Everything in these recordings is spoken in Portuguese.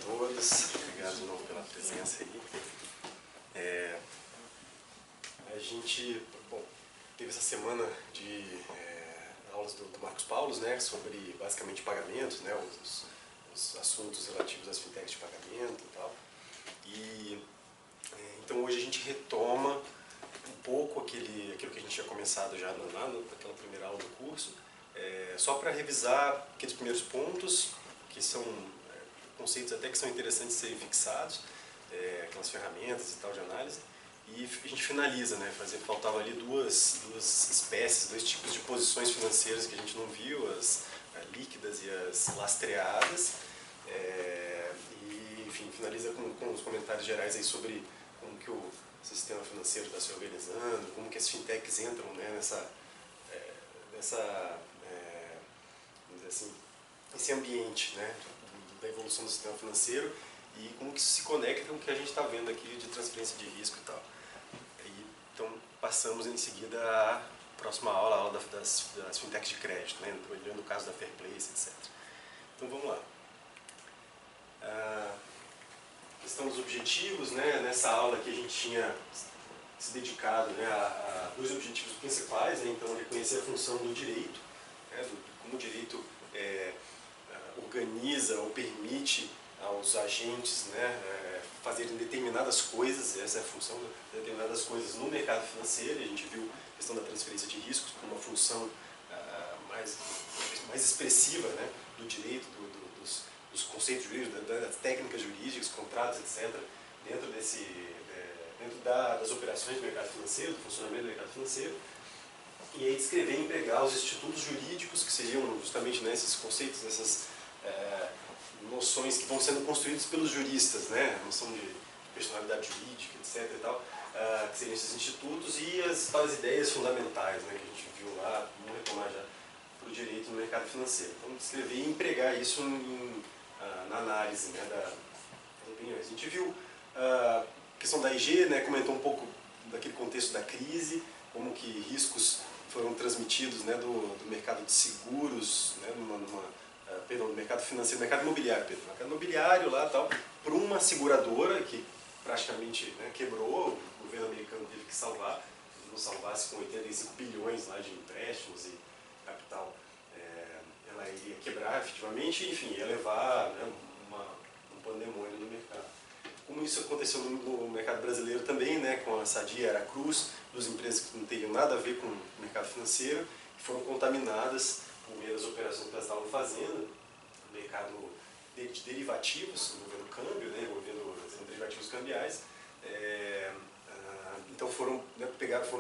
todos, obrigado de novo pela presença aí. A gente teve essa semana de aulas do Marcos Paulos, né, sobre basicamente pagamentos, né, os assuntos relativos às fintechs de pagamento e tal. Então hoje a gente retoma um pouco aquilo que a gente tinha começado já naquela primeira aula do curso, só para revisar aqueles primeiros pontos, que são conceitos até que são interessantes de serem fixados, aquelas ferramentas e tal de análise, e a gente finaliza, né, faltavam ali duas espécies, dois tipos de posições financeiras que a gente não viu, as líquidas e as lastreadas, e enfim, finaliza com os comentários gerais aí sobre como que o sistema financeiro está se organizando, como que as fintechs entram, né, vamos dizer assim, esse ambiente, né, da evolução do sistema financeiro e como que isso se conecta com o que a gente está vendo aqui de transferência de risco e tal. Então passamos em seguida à próxima aula, a aula das fintechs de crédito, né, olhando o caso da Fairplace, etc. Então vamos lá. Questão dos objetivos, né, nessa aula aqui a gente tinha se dedicado, né, a dois objetivos principais, né, então reconhecer a função do direito, né, como o direito organiza ou permite aos agentes, né, fazerem determinadas coisas, essa é a função de determinadas coisas no mercado financeiro. A gente viu a questão da transferência de riscos como uma função mais expressiva, né, do direito, dos conceitos jurídicos, das técnicas jurídicas, contratos, etc., dentro das operações do mercado financeiro, do funcionamento do mercado financeiro. E aí descrever e empregar os institutos jurídicos, que seriam justamente, né, esses conceitos, essas noções que vão sendo construídas pelos juristas, né, a noção de personalidade jurídica, etc. e tal, que seriam esses institutos, e as ideias fundamentais, né, que a gente viu lá, vamos retomar já para o direito no mercado financeiro. Então, descrever e empregar isso na análise, né, das opiniões. A gente viu a questão da IG, né, comentou um pouco daquele contexto da crise, como que riscos foram transmitidos, né, do mercado de seguros, né, do mercado financeiro, mercado imobiliário, mercado imobiliário lá tal, para uma seguradora que praticamente, né, quebrou, o governo americano teve que salvar, se não salvasse com 85 bilhões lá de empréstimos e capital, ela iria quebrar efetivamente, e, enfim, ia levar, né, um pandemônio no mercado. Como isso aconteceu no mercado brasileiro também, né, com a Sadia, a Aracruz, duas empresas que não teriam nada a ver com o mercado financeiro, que foram contaminadas por meio das operações que elas estavam fazendo, no mercado de derivativos, envolvendo câmbio, né, envolvendo derivativos cambiais. Então foram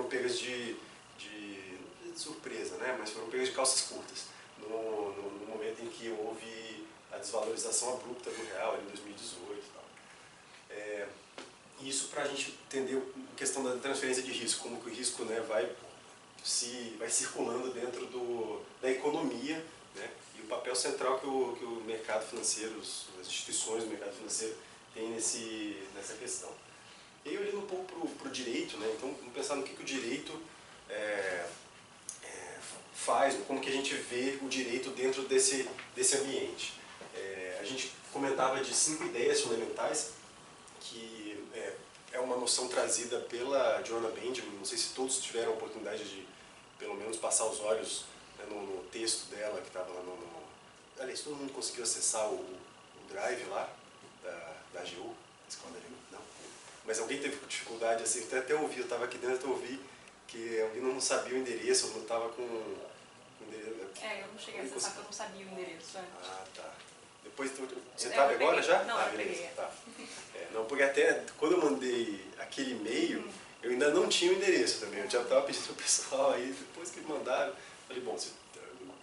pegas de surpresa, né, mas foram pegas de calças curtas, no momento em que houve a desvalorização abrupta do real, em 2018 e tal. Isso para a gente entender a questão da transferência de risco, como que o risco, né, vai circulando dentro da economia, né, e o papel central que o mercado financeiro, as instituições do mercado financeiro têm nessa questão. E aí, olhando um pouco para o direito, né, então vamos pensar no que o direito faz, como que a gente vê o direito dentro desse ambiente. A gente comentava de 5 ideias fundamentais, que é uma noção trazida pela Joanna Benjamin. Não sei se todos tiveram a oportunidade de, pelo menos, passar os olhos, né, no texto dela, que estava lá aliás, todo mundo conseguiu acessar o drive lá, da AGU, da escola da AGU? Não. Mas alguém teve dificuldade, assim, até ouvi, eu estava aqui dentro, eu ouvi que alguém não sabia o endereço, não estava com o endereço. Eu não cheguei a acessar porque eu não sabia o endereço antes. Ah, tá. Depois, você sabe agora já? Não, eu beleza. peguei. Tá. Não, porque até quando eu mandei aquele e-mail, eu ainda não tinha o endereço também. Eu já estava pedindo para o pessoal aí, depois que me mandaram, falei, bom,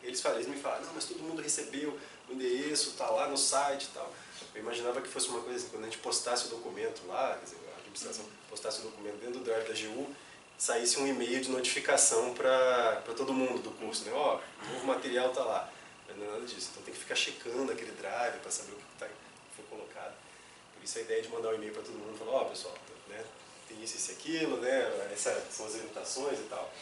eles me falaram, não, mas todo mundo recebeu o endereço, está lá no site e tal. Eu imaginava que fosse uma coisa assim, quando a gente postasse o documento lá, quer dizer, a administração postasse o documento dentro do drive da AGU, saísse um e-mail de notificação para todo mundo do curso, né? Ó, o novo material está lá. Mas não é nada disso. Então tem que ficar checando aquele drive para saber o que foi colocado. Por isso a ideia de mandar um e-mail para todo mundo, falar, ó, pessoal, né, tem isso e aquilo, né, essas são as limitações e tal.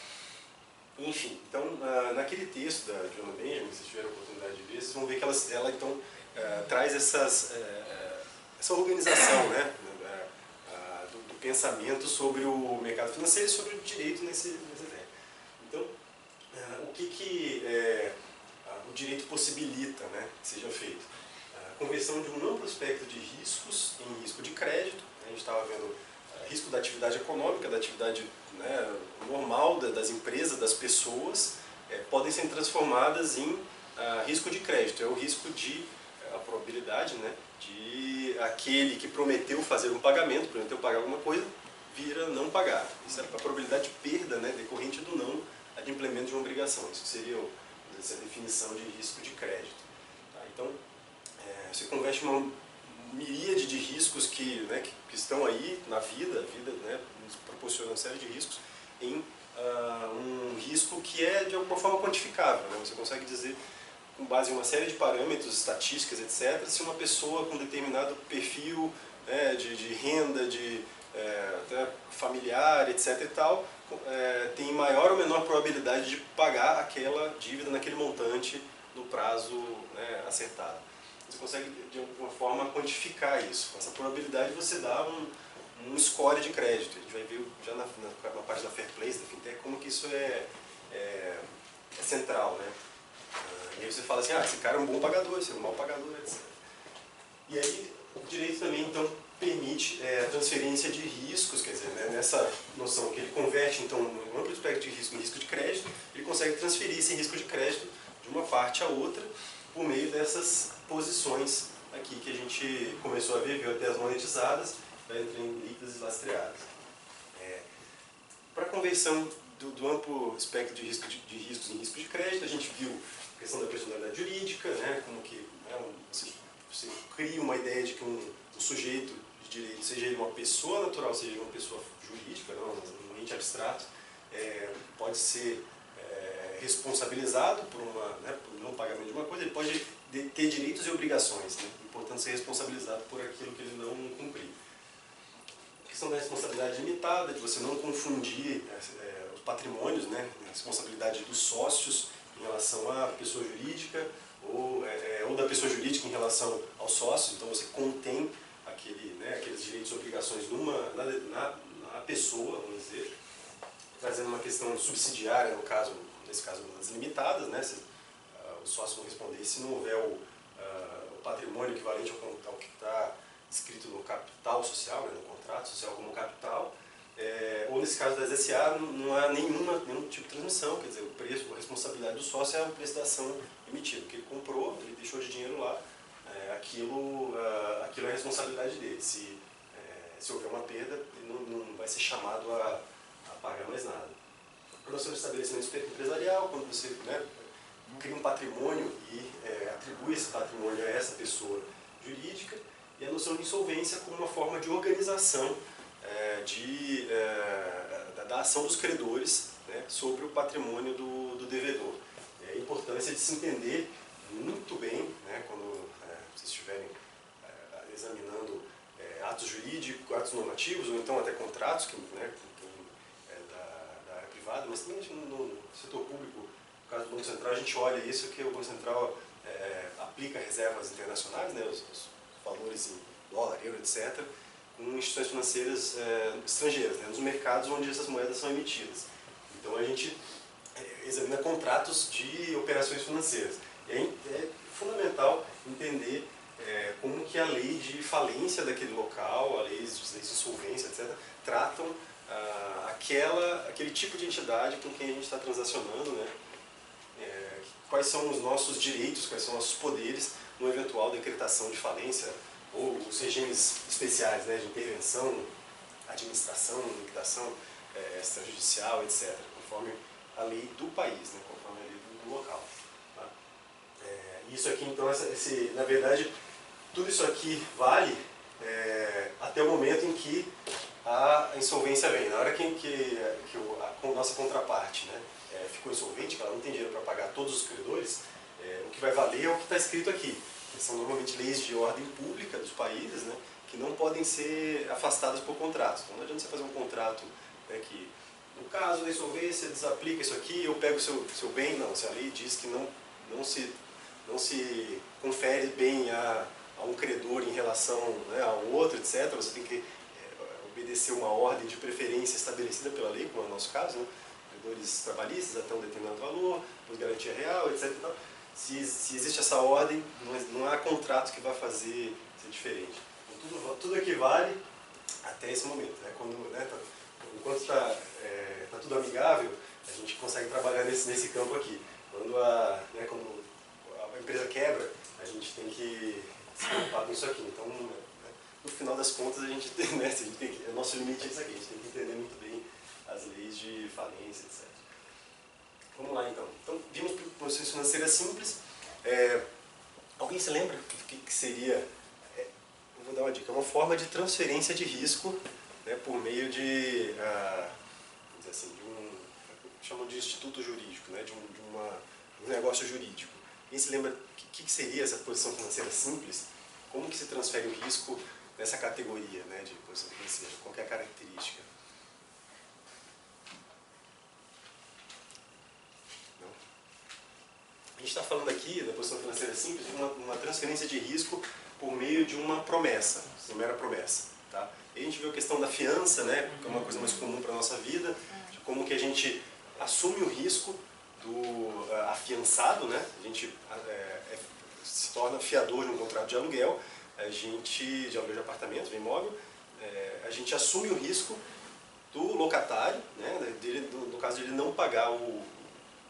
Enfim, então naquele texto da Joanna Benjamin, se vocês tiveram a oportunidade de ver, vocês vão ver que ela então traz essa organização, né, do pensamento sobre o mercado financeiro e sobre o direito nessa ideia. Então, o que o direito possibilita, né, que seja feito? A conversão de um amplo espectro de riscos em risco de crédito. A gente estava vendo risco da atividade econômica, da atividade, né, normal das empresas, das pessoas, podem ser transformadas em risco de crédito. É o risco de, a probabilidade, né, de aquele que prometeu fazer um pagamento, prometeu pagar alguma coisa, vira não pagar. Isso é a probabilidade de perda, né, decorrente do não adimplemento de uma obrigação. Isso seria essa definição de risco de crédito. Tá? Então, você converte uma miríade de riscos que estão aí na vida, a vida, né, nos proporciona uma série de riscos, em um risco que é de alguma forma quantificável. Né? Você consegue dizer, com base em uma série de parâmetros, estatísticas, etc., se uma pessoa com determinado perfil, né, de renda, até familiar, etc. e tal, tem maior ou menor probabilidade de pagar aquela dívida naquele montante no prazo, né, acertado. Você consegue, de alguma forma, quantificar isso. Com essa probabilidade você dá um score de crédito. A gente vai ver já na parte da Fair Play, da Fintech, como que isso é central. Né? E aí você fala assim, esse cara é um bom pagador, esse é um mau pagador, etc. E aí o direito também, então, permite a transferência de riscos, quer dizer, né, nessa noção que ele converte, então, um amplo espectro de risco em risco de crédito, ele consegue transferir esse risco de crédito de uma parte a outra por meio dessas posições aqui que a gente começou a ver, viu até as monetizadas, entre líquidas e lastreadas. Para a conversão do amplo espectro de riscos em risco de crédito, a gente viu a questão da personalidade jurídica, né, como que você cria uma ideia de que um sujeito de direito, seja ele uma pessoa natural, seja ele uma pessoa jurídica, não, um ente abstrato, pode ser responsabilizado por não pagamento de uma coisa, ele pode ter direitos e obrigações, né? Portanto, ser responsabilizado por aquilo que ele não cumpriu. A questão da responsabilidade limitada, de você não confundir os patrimônios, né? A responsabilidade dos sócios em relação à pessoa jurídica, ou da pessoa jurídica em relação aos sócios, então você contém aqueles direitos e obrigações na pessoa, vamos dizer, trazendo uma questão subsidiária, nesse caso, das limitadas, né? Os sócios vão responder se não houver o patrimônio equivalente ao que está escrito no capital social, né, no contrato social como capital, ou nesse caso das SA não há nenhum tipo de transmissão, quer dizer, o preço, a responsabilidade do sócio é o preço da ação emitida, que ele comprou, ele deixou de dinheiro lá, aquilo é a responsabilidade dele. Se houver uma perda, ele não vai ser chamado a pagar mais nada. A noção de estabelecimento empresarial, quando você cria um patrimônio e atribui esse patrimônio a essa pessoa jurídica, e a noção de insolvência como uma forma de organização da ação dos credores, né, sobre o patrimônio do devedor. A importância de se entender muito bem, né, quando vocês estiverem examinando atos jurídicos, atos normativos, ou então até contratos, quem é da área privada, mas também no setor público, no caso do Banco Central, a gente olha isso, que o Banco Central aplica reservas internacionais, né, os valores em dólar, euro, etc., com instituições financeiras estrangeiras, né, nos mercados onde essas moedas são emitidas. Então a gente examina contratos de operações financeiras. E é fundamental entender como que a lei de falência daquele local, as leis de insolvência, etc., tratam aquele tipo de entidade com quem a gente está transacionando, né? Quais são os nossos direitos, quais são os nossos poderes no eventual decretação de falência, ou os regimes especiais, né, de intervenção, administração, liquidação extrajudicial, etc., conforme a lei do país, né, conforme a lei do local. Tá? Isso aqui, então, na verdade, tudo isso aqui vale até o momento em que a insolvência vem. Na hora que a nossa contraparte, né, ficou insolvente, que ela não tem dinheiro para pagar todos os credores, o que vai valer é o que está escrito aqui. São normalmente leis de ordem pública dos países, né, que não podem ser afastadas por contratos. Então não adianta você fazer um contrato que, no caso da insolvência, desaplica isso aqui, eu pego o seu bem. Não, se a lei diz que não se confere bem a um credor em relação, né, ao outro, etc. Você tem que obedecer uma ordem de preferência estabelecida pela lei, como é o nosso caso, né? Credores trabalhistas até um determinado valor, depois garantia real, etc. Então, se existe essa ordem, não há contrato que vai fazer ser diferente. Então, tudo equivale até esse momento. Né? Enquanto está tudo amigável, a gente consegue trabalhar nesse campo aqui. Quando a empresa quebra, a gente tem que se preocupar com isso aqui. Então, no final das contas, a gente tem, o nosso limite é isso aqui. A gente tem que entender muito bem as leis de falência, etc. Vamos lá, então. Então, vimos posições financeiras simples. Alguém se lembra do que seria? Eu vou dar uma dica. É uma forma de transferência de risco, né, por meio de, vamos dizer assim, chamam de instituto jurídico, né, de um negócio jurídico. Quem se lembra o que seria essa posição financeira simples? Como que se transfere o risco nessa categoria, né, de posição financeira? Qual que é a característica? Não? A gente está falando aqui da posição financeira simples de uma transferência de risco por meio de uma promessa, uma mera promessa. Tá? E a gente viu a questão da fiança, né, que é uma coisa mais comum para a nossa vida, de como que a gente assume o risco do afiançado, né? A gente se torna fiador de um contrato de aluguel, de aluguel de apartamento, de imóvel, a gente assume o risco do locatário, né? No caso de ele não pagar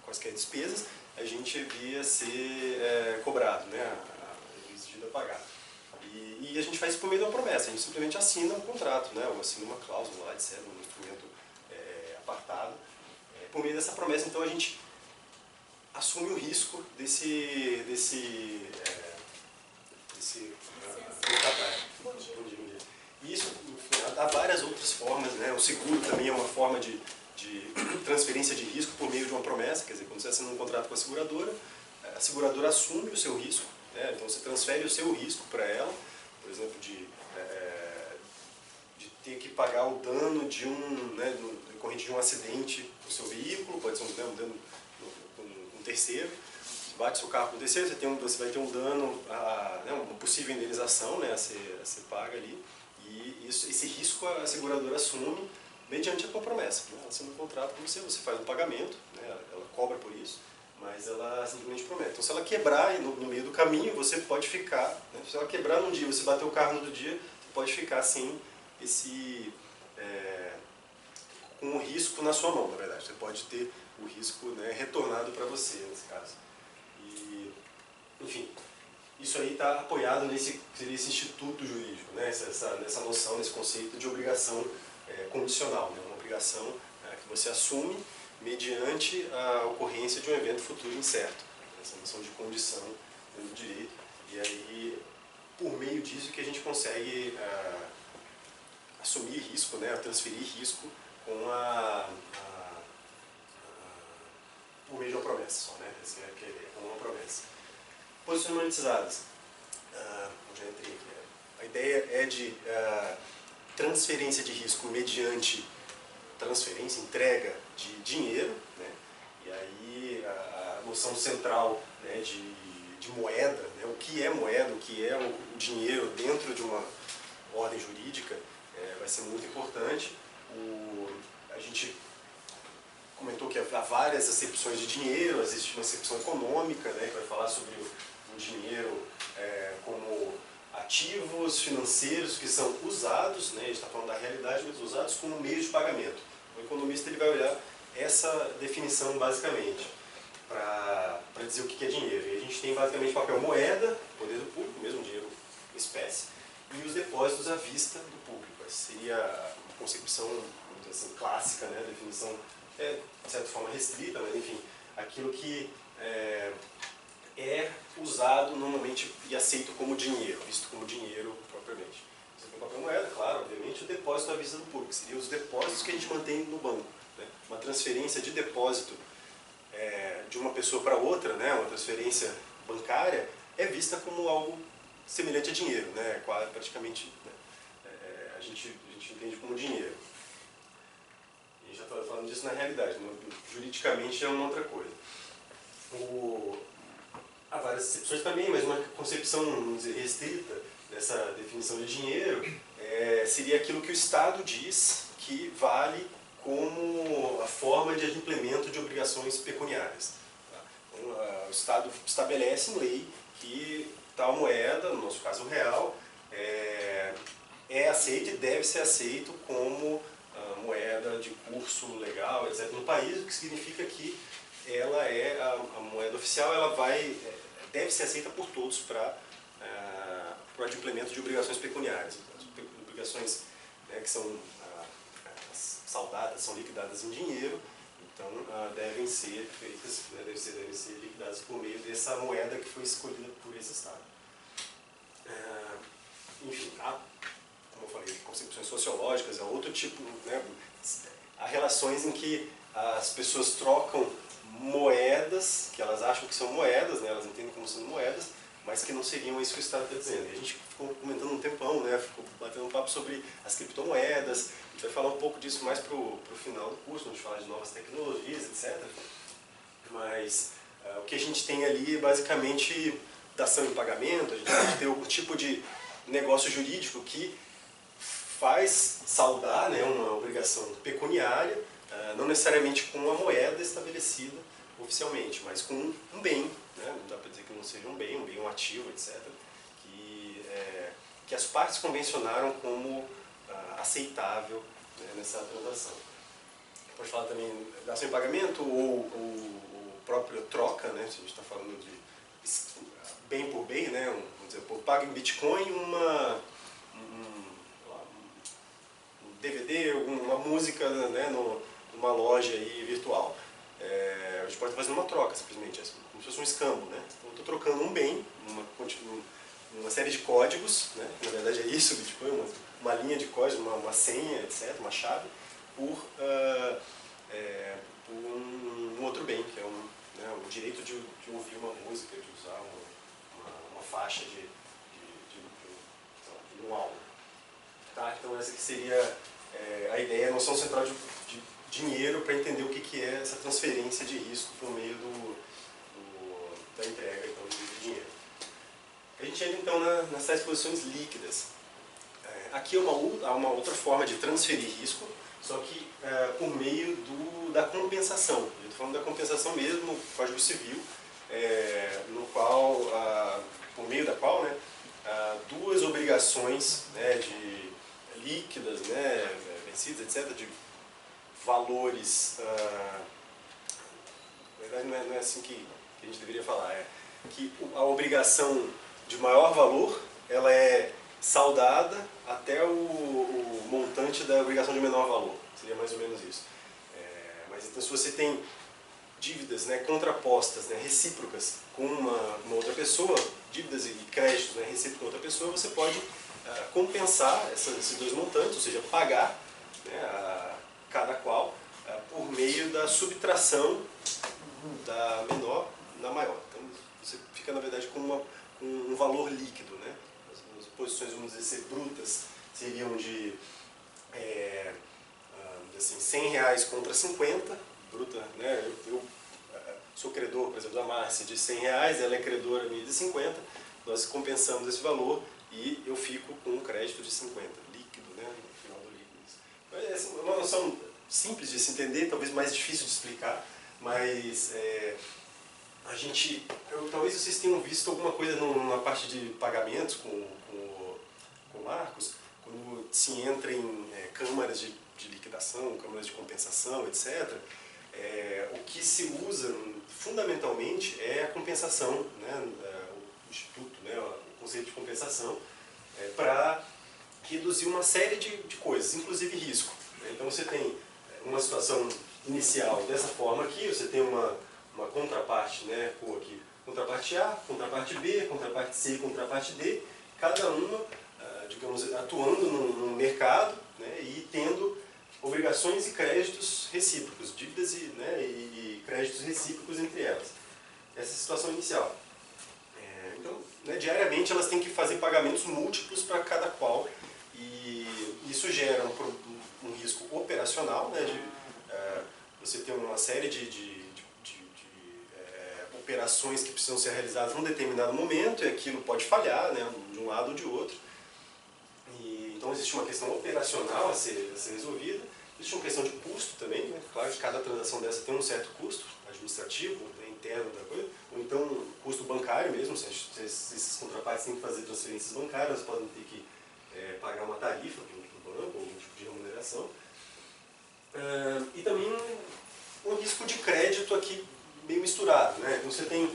quaisquer despesas, a gente via ser cobrado, né? Exigido a pagar. E a gente faz isso por meio de uma promessa, a gente simplesmente assina um contrato, né? Ou assina uma cláusula lá, etc., um instrumento apartado. Por meio dessa promessa, então, a gente assume o risco desse locatário. Bom dia. E isso, há várias outras formas, né? O seguro também é uma forma de transferência de risco por meio de uma promessa, quer dizer, quando você assina um contrato com a seguradora assume o seu risco, né? Então você transfere o seu risco para ela, por exemplo, de ter que pagar o dano de decorrente de um acidente no seu veículo, pode ser um dano com um terceiro. Você bate seu carro com um terceiro, você vai ter um dano, uma possível indenização, né, a ser paga ali. E esse risco a seguradora assume mediante a tua promessa. Né? Ela assina um contrato com você, você faz um pagamento, né, ela cobra por isso, mas ela simplesmente promete. Então, se ela quebrar no meio do caminho, você pode ficar, né, se ela quebrar num dia, você bater o carro no outro dia, você pode ficar sem com o risco na sua mão, na verdade. Você pode ter o risco, né, retornado para você, nesse caso. E, enfim, isso aí está apoiado nesse instituto jurídico, né, nessa noção, nesse conceito de obrigação condicional, né, uma obrigação que você assume mediante a ocorrência de um evento futuro incerto. Essa noção de condição do direito. E aí, por meio disso, que a gente consegue assumir risco, né, transferir risco por meio de uma promessa só, né, com uma promessa. Posições monetizadas. Já entrei aqui. A ideia é de transferência de risco mediante entrega de dinheiro, né, e aí a noção central, né, de moeda, né, o que é moeda, o que é o dinheiro dentro de uma ordem jurídica, vai ser muito importante. A gente comentou que há várias acepções de dinheiro, existe uma acepção econômica, né, que vai falar sobre o dinheiro como ativos financeiros que são usados, né, a gente está falando da realidade, mas usados como meio de pagamento. O economista ele vai olhar essa definição basicamente para dizer o que é dinheiro. E a gente tem basicamente papel moeda, poder do público, mesmo dinheiro em espécie, e os depósitos à vista do público. Essa seria a concepção, vamos dizer assim, clássica, né? A definição de certa forma restrita, mas enfim, aquilo que é usado normalmente e aceito como dinheiro, visto como dinheiro propriamente. Você tem papel moeda, claro, obviamente, o depósito à vista do público, seriam os depósitos que a gente mantém no banco. Né? Uma transferência de depósito de uma pessoa para outra, né? Uma transferência bancária, é vista como algo semelhante a dinheiro, né? Praticamente, né? A gente entende como dinheiro. A gente já está falando disso na realidade, juridicamente é uma outra coisa. há várias exceções também, mas uma concepção, vamos dizer, restrita dessa definição de dinheiro seria aquilo que o Estado diz que vale como a forma de implemento de obrigações pecuniárias. Tá? Então, o Estado estabelece em lei que tal moeda, no nosso caso o real, é aceito e deve ser aceito como moeda de curso legal, etc. no país, o que significa que ela é a moeda oficial, ela deve ser aceita por todos para o implemento de obrigações pecuniárias. As obrigações que são saldadas, são liquidadas em dinheiro, então devem ser feitas, devem ser liquidadas por meio dessa moeda que foi escolhida por esse Estado. Enfim, como eu falei, concepções sociológicas é outro tipo, né? Há relações em que as pessoas trocam moedas, que elas acham que são moedas, né? Elas entendem como sendo moedas, mas que não seriam isso que o Estado está dizendo. E a gente ficou comentando um tempão, né? Ficou batendo um papo sobre as criptomoedas. A gente vai falar um pouco disso mais para o final do curso, onde a gente fala de novas tecnologias, etc. Mas o que a gente tem ali é basicamente dação em pagamento. A gente pode ter algum tipo de negócio jurídico que faz saldar, né, uma obrigação pecuniária, não necessariamente com uma moeda estabelecida oficialmente, mas com um bem, né, não dá para dizer que não seja um bem, um ativo, etc., que as partes convencionaram como aceitável, né, nessa transação. Pode falar também dação em pagamento ou própria troca, né, se a gente está falando de bem por bem, né, vamos dizer, eu pago em Bitcoin um DVD, uma música, né, numa loja aí virtual. A gente pode fazer uma troca, simplesmente, como se fosse um escambo, né? Então, eu estou trocando um bem, uma série de códigos, né? Na verdade é isso, Bitcoin, uma linha de código, uma senha, etc., uma chave, por um outro bem, que é o direito de ouvir uma música, de usar uma faixa de um álbum. Tá? Então essa que seria a ideia, a noção central de dinheiro para entender o que é essa transferência de risco por meio da entrega então, de dinheiro. A gente entra então nas tais posições líquidas. Aqui há uma outra forma de transferir risco, só que por meio da compensação. Eu estou falando da compensação mesmo no Código Civil, no qual, por meio da qual, né, duas obrigações, né, de líquidas, né, vencidas, etc., de valores, na verdade não é assim que a gente deveria falar, que a obrigação de maior valor, ela é saldada até o montante da obrigação de menor valor, seria mais ou menos isso. Mas então se você tem dívidas, né, contrapostas, né, recíprocas com uma outra pessoa, dívidas e créditos, né, recíprocos com outra pessoa, você pode compensar esses dois montantes, ou seja, pagar, né, cada qual por meio da subtração da menor na maior. Então você fica, na verdade, com um valor líquido, né? As posições, vamos dizer, ser brutas seriam de assim, R$100 contra 50, bruta, né? Eu sou credor, por exemplo, da Márcia de R$100, ela é credora minha de 50, nós compensamos esse valor e eu fico com um crédito de 50, líquido, né? No final do líquido. É uma noção simples de se entender, talvez mais difícil de explicar, mas talvez vocês tenham visto alguma coisa na parte de pagamentos com o Marcos, quando se entra em câmaras de liquidação, câmaras de compensação, etc., o que se usa fundamentalmente é a compensação, né, o instituto, né, o conceito de compensação, para reduzir uma série de coisas, inclusive risco. Então você tem uma situação inicial dessa forma aqui, você tem uma contraparte, né, aqui, contraparte A, contraparte B, contraparte C e contraparte D, cada uma, digamos, atuando no mercado, né, e tendo obrigações e créditos recíprocos, dívidas e créditos recíprocos entre elas. Essa é a situação inicial. Então, né, diariamente elas têm que fazer pagamentos múltiplos para cada qual, e isso gera um risco operacional, né, de você ter uma série de operações que precisam ser realizadas num determinado momento e aquilo pode falhar, né, de um lado ou de outro. Então existe uma questão operacional a ser resolvida, existe uma questão de custo também, né? Claro que cada transação dessa tem um certo custo administrativo, né, interno da coisa, ou então custo bancário mesmo, se esses contrapartes têm que fazer transferências bancárias, elas podem ter que pagar uma tarifa para o banco, ou um tipo de remuneração. E também um risco de crédito aqui meio misturado, né? Então você tem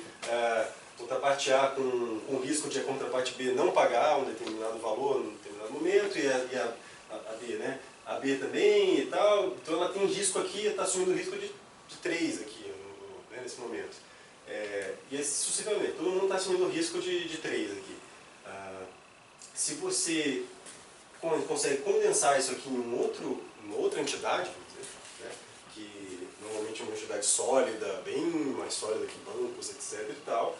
contraparte A com o risco de a contraparte B não pagar um determinado valor num determinado momento, e a B, né? A B também e tal, então ela tem risco aqui, está assumindo risco de 3 aqui, né, nesse momento. E sucessivamente, todo mundo está assumindo risco de 3 aqui. Se você consegue condensar isso aqui em uma outra entidade, vamos dizer, né, que normalmente é uma entidade sólida, bem mais sólida que bancos, etc. e tal,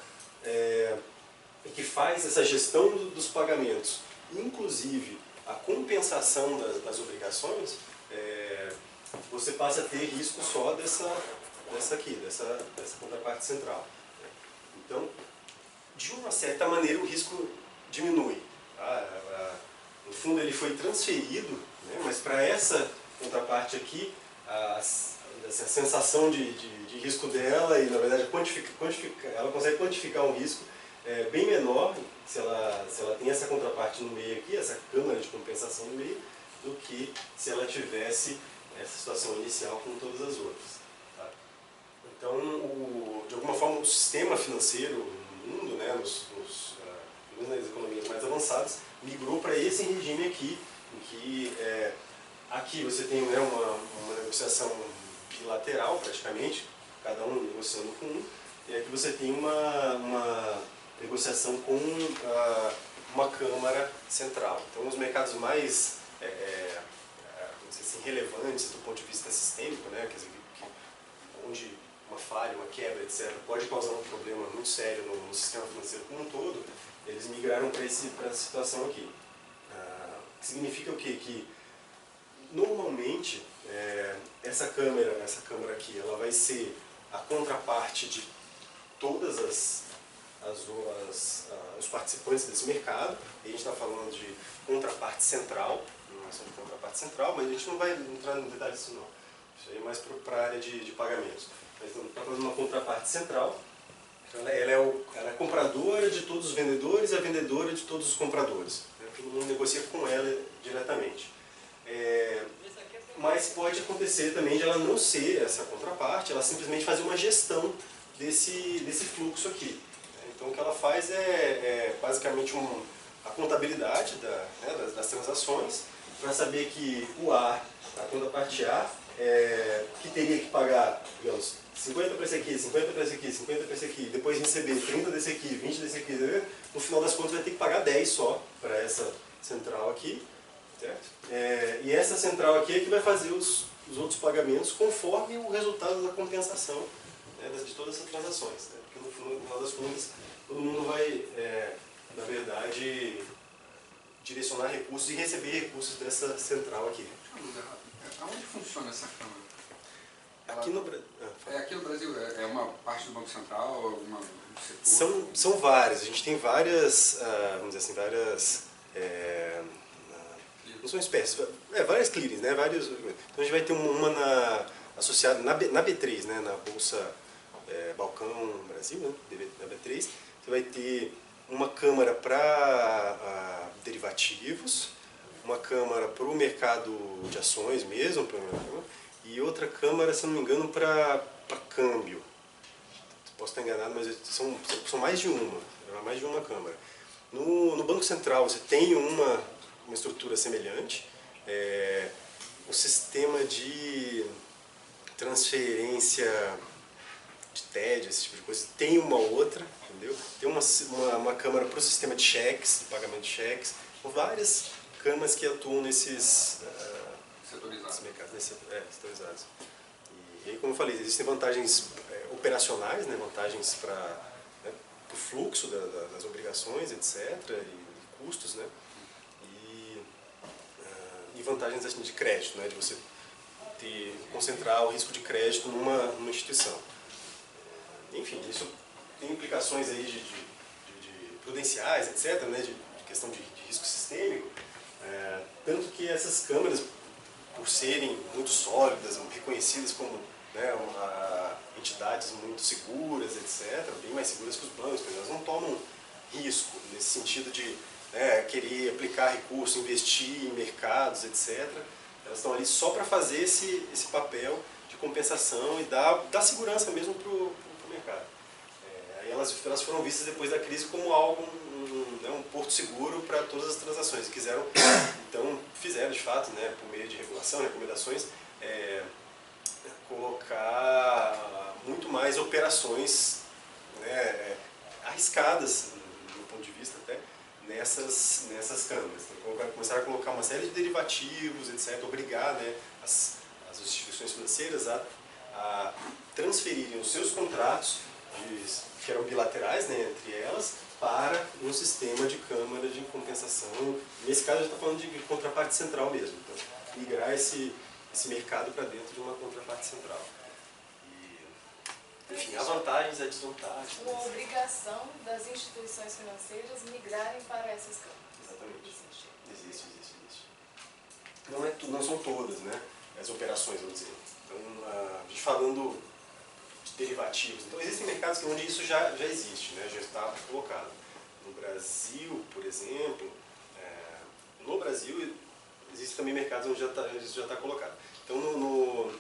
e que faz essa gestão dos pagamentos, inclusive a compensação das obrigações, você passa a ter risco só dessa contraparte central. Então, de uma certa maneira, o risco diminui. No fundo, ele foi transferido, né, mas para essa contraparte aqui, a sensação de risco dela, e na verdade ela consegue quantificar um risco bem menor se ela tem essa contraparte no meio aqui, essa câmara de compensação no meio, do que se ela tivesse essa situação inicial com todas as outras. Tá? Então, de alguma forma, o sistema financeiro no mundo, né, nas economias mais avançadas, migrou para esse regime aqui, em que aqui você tem, né, uma negociação bilateral, praticamente, cada um negociando com um, e aqui você tem uma negociação com uma Câmara Central. Então, os mercados mais vamos dizer assim, relevantes do ponto de vista sistêmico, né, quer dizer, onde uma falha, uma quebra, etc., pode causar um problema muito sério no sistema financeiro como um todo, eles migraram para essa situação aqui. Significa o quê? Que, normalmente, essa câmara aqui, ela vai ser a contraparte de todas os participantes desse mercado. E a gente está falando de contraparte central, não é só de contraparte central, mas a gente não vai entrar no detalhe disso não. Isso aí é mais para a área de pagamentos. Mas está falando de uma contraparte central. Ela é compradora de todos os vendedores e a vendedora de todos os compradores. Todo mundo negocia com ela diretamente. Mas pode acontecer também de ela não ser essa contraparte, ela simplesmente fazer uma gestão desse fluxo aqui. Então o que ela faz é basicamente a contabilidade das transações, para saber que a contraparte A, que teria que pagar, digamos, 50 para esse aqui, 50 para esse aqui, 50 para esse aqui, depois receber 30 desse aqui, 20 desse aqui, no final das contas vai ter que pagar 10 só para essa central aqui, certo? E essa central aqui é que vai fazer os outros pagamentos conforme o resultado da compensação, né, de todas essas transações. Né? Porque no final das contas todo mundo vai, na verdade, direcionar recursos e receber recursos dessa central aqui. Aonde funciona essa Câmara? Aqui no Brasil. Aqui no Brasil é uma parte do Banco Central, algum setor? São várias. A gente tem várias, vamos dizer assim, várias. Não são espécies, várias clearings, né? Vários, então a gente vai ter uma associada na B3, né? Na Bolsa Balcão Brasil, né? Na B3. Você vai ter uma câmara para derivativos, uma câmara para o mercado de ações mesmo, e outra câmara, se não me engano, para câmbio. Posso estar enganado, mas são mais de uma câmara. No Banco Central você tem uma estrutura semelhante. O sistema de transferência de TED, esse tipo de coisa, tem uma outra, entendeu? Tem uma câmara para o sistema de cheques, de pagamento de cheques, com várias câmaras que atuam nesses mercados setorizados. E aí, como eu falei, existem vantagens operacionais, né, vantagens para o fluxo das obrigações, etc., e custos, né, e vantagens assim, de crédito, né, de você concentrar o risco de crédito numa instituição. Enfim, isso tem implicações aí de prudenciais, etc., né, de questão de risco sistêmico, tanto que essas câmaras, por serem muito sólidas, reconhecidas como, né, entidades muito seguras, etc., bem mais seguras que os bancos, porque elas não tomam risco nesse sentido de, né, querer aplicar recursos, investir em mercados, etc. Elas estão ali só para fazer esse papel de compensação e dar segurança mesmo para o mercado. Aí elas foram vistas depois da crise como algo, um porto seguro para todas as transações. E quiseram, então, fizeram de fato, né, por meio de regulação, recomendações, colocar muito mais operações, né, arriscadas, do ponto de vista até, nessas câmaras. Então, começaram a colocar uma série de derivativos, etc., obrigar, né, as instituições financeiras a transferirem os seus contratos, que eram bilaterais, né, entre elas, para um sistema de câmara de compensação. Nesse caso, a gente está falando de contraparte central mesmo. Então, migrar esse mercado para dentro de uma contraparte central. E, enfim, há vantagens e há desvantagens. Uma obrigação das instituições financeiras migrarem para essas câmaras. Exatamente. Existe. Não são todas, né, as operações, vamos dizer. Então, a gente falando de derivativos. Então, existem mercados onde isso já existe, né, já está colocado. No Brasil, por exemplo, existem também mercados onde isso já está colocado. Então,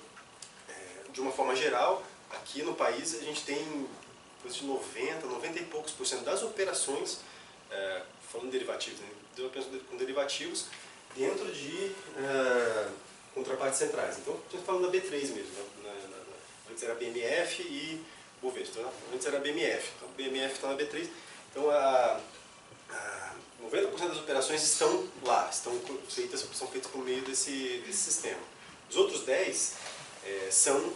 de uma forma geral, aqui no país a gente tem coisa de 90 e poucos % das operações, falando de derivativos, né, com derivativos dentro de contrapartes centrais. Então, a gente está falando da B3 mesmo, antes era BMF e Bovespa. Então, antes era BMF, então BMF está na B3. Então, 90% das operações estão lá, são feitas por meio desse sistema. Os outros 10 são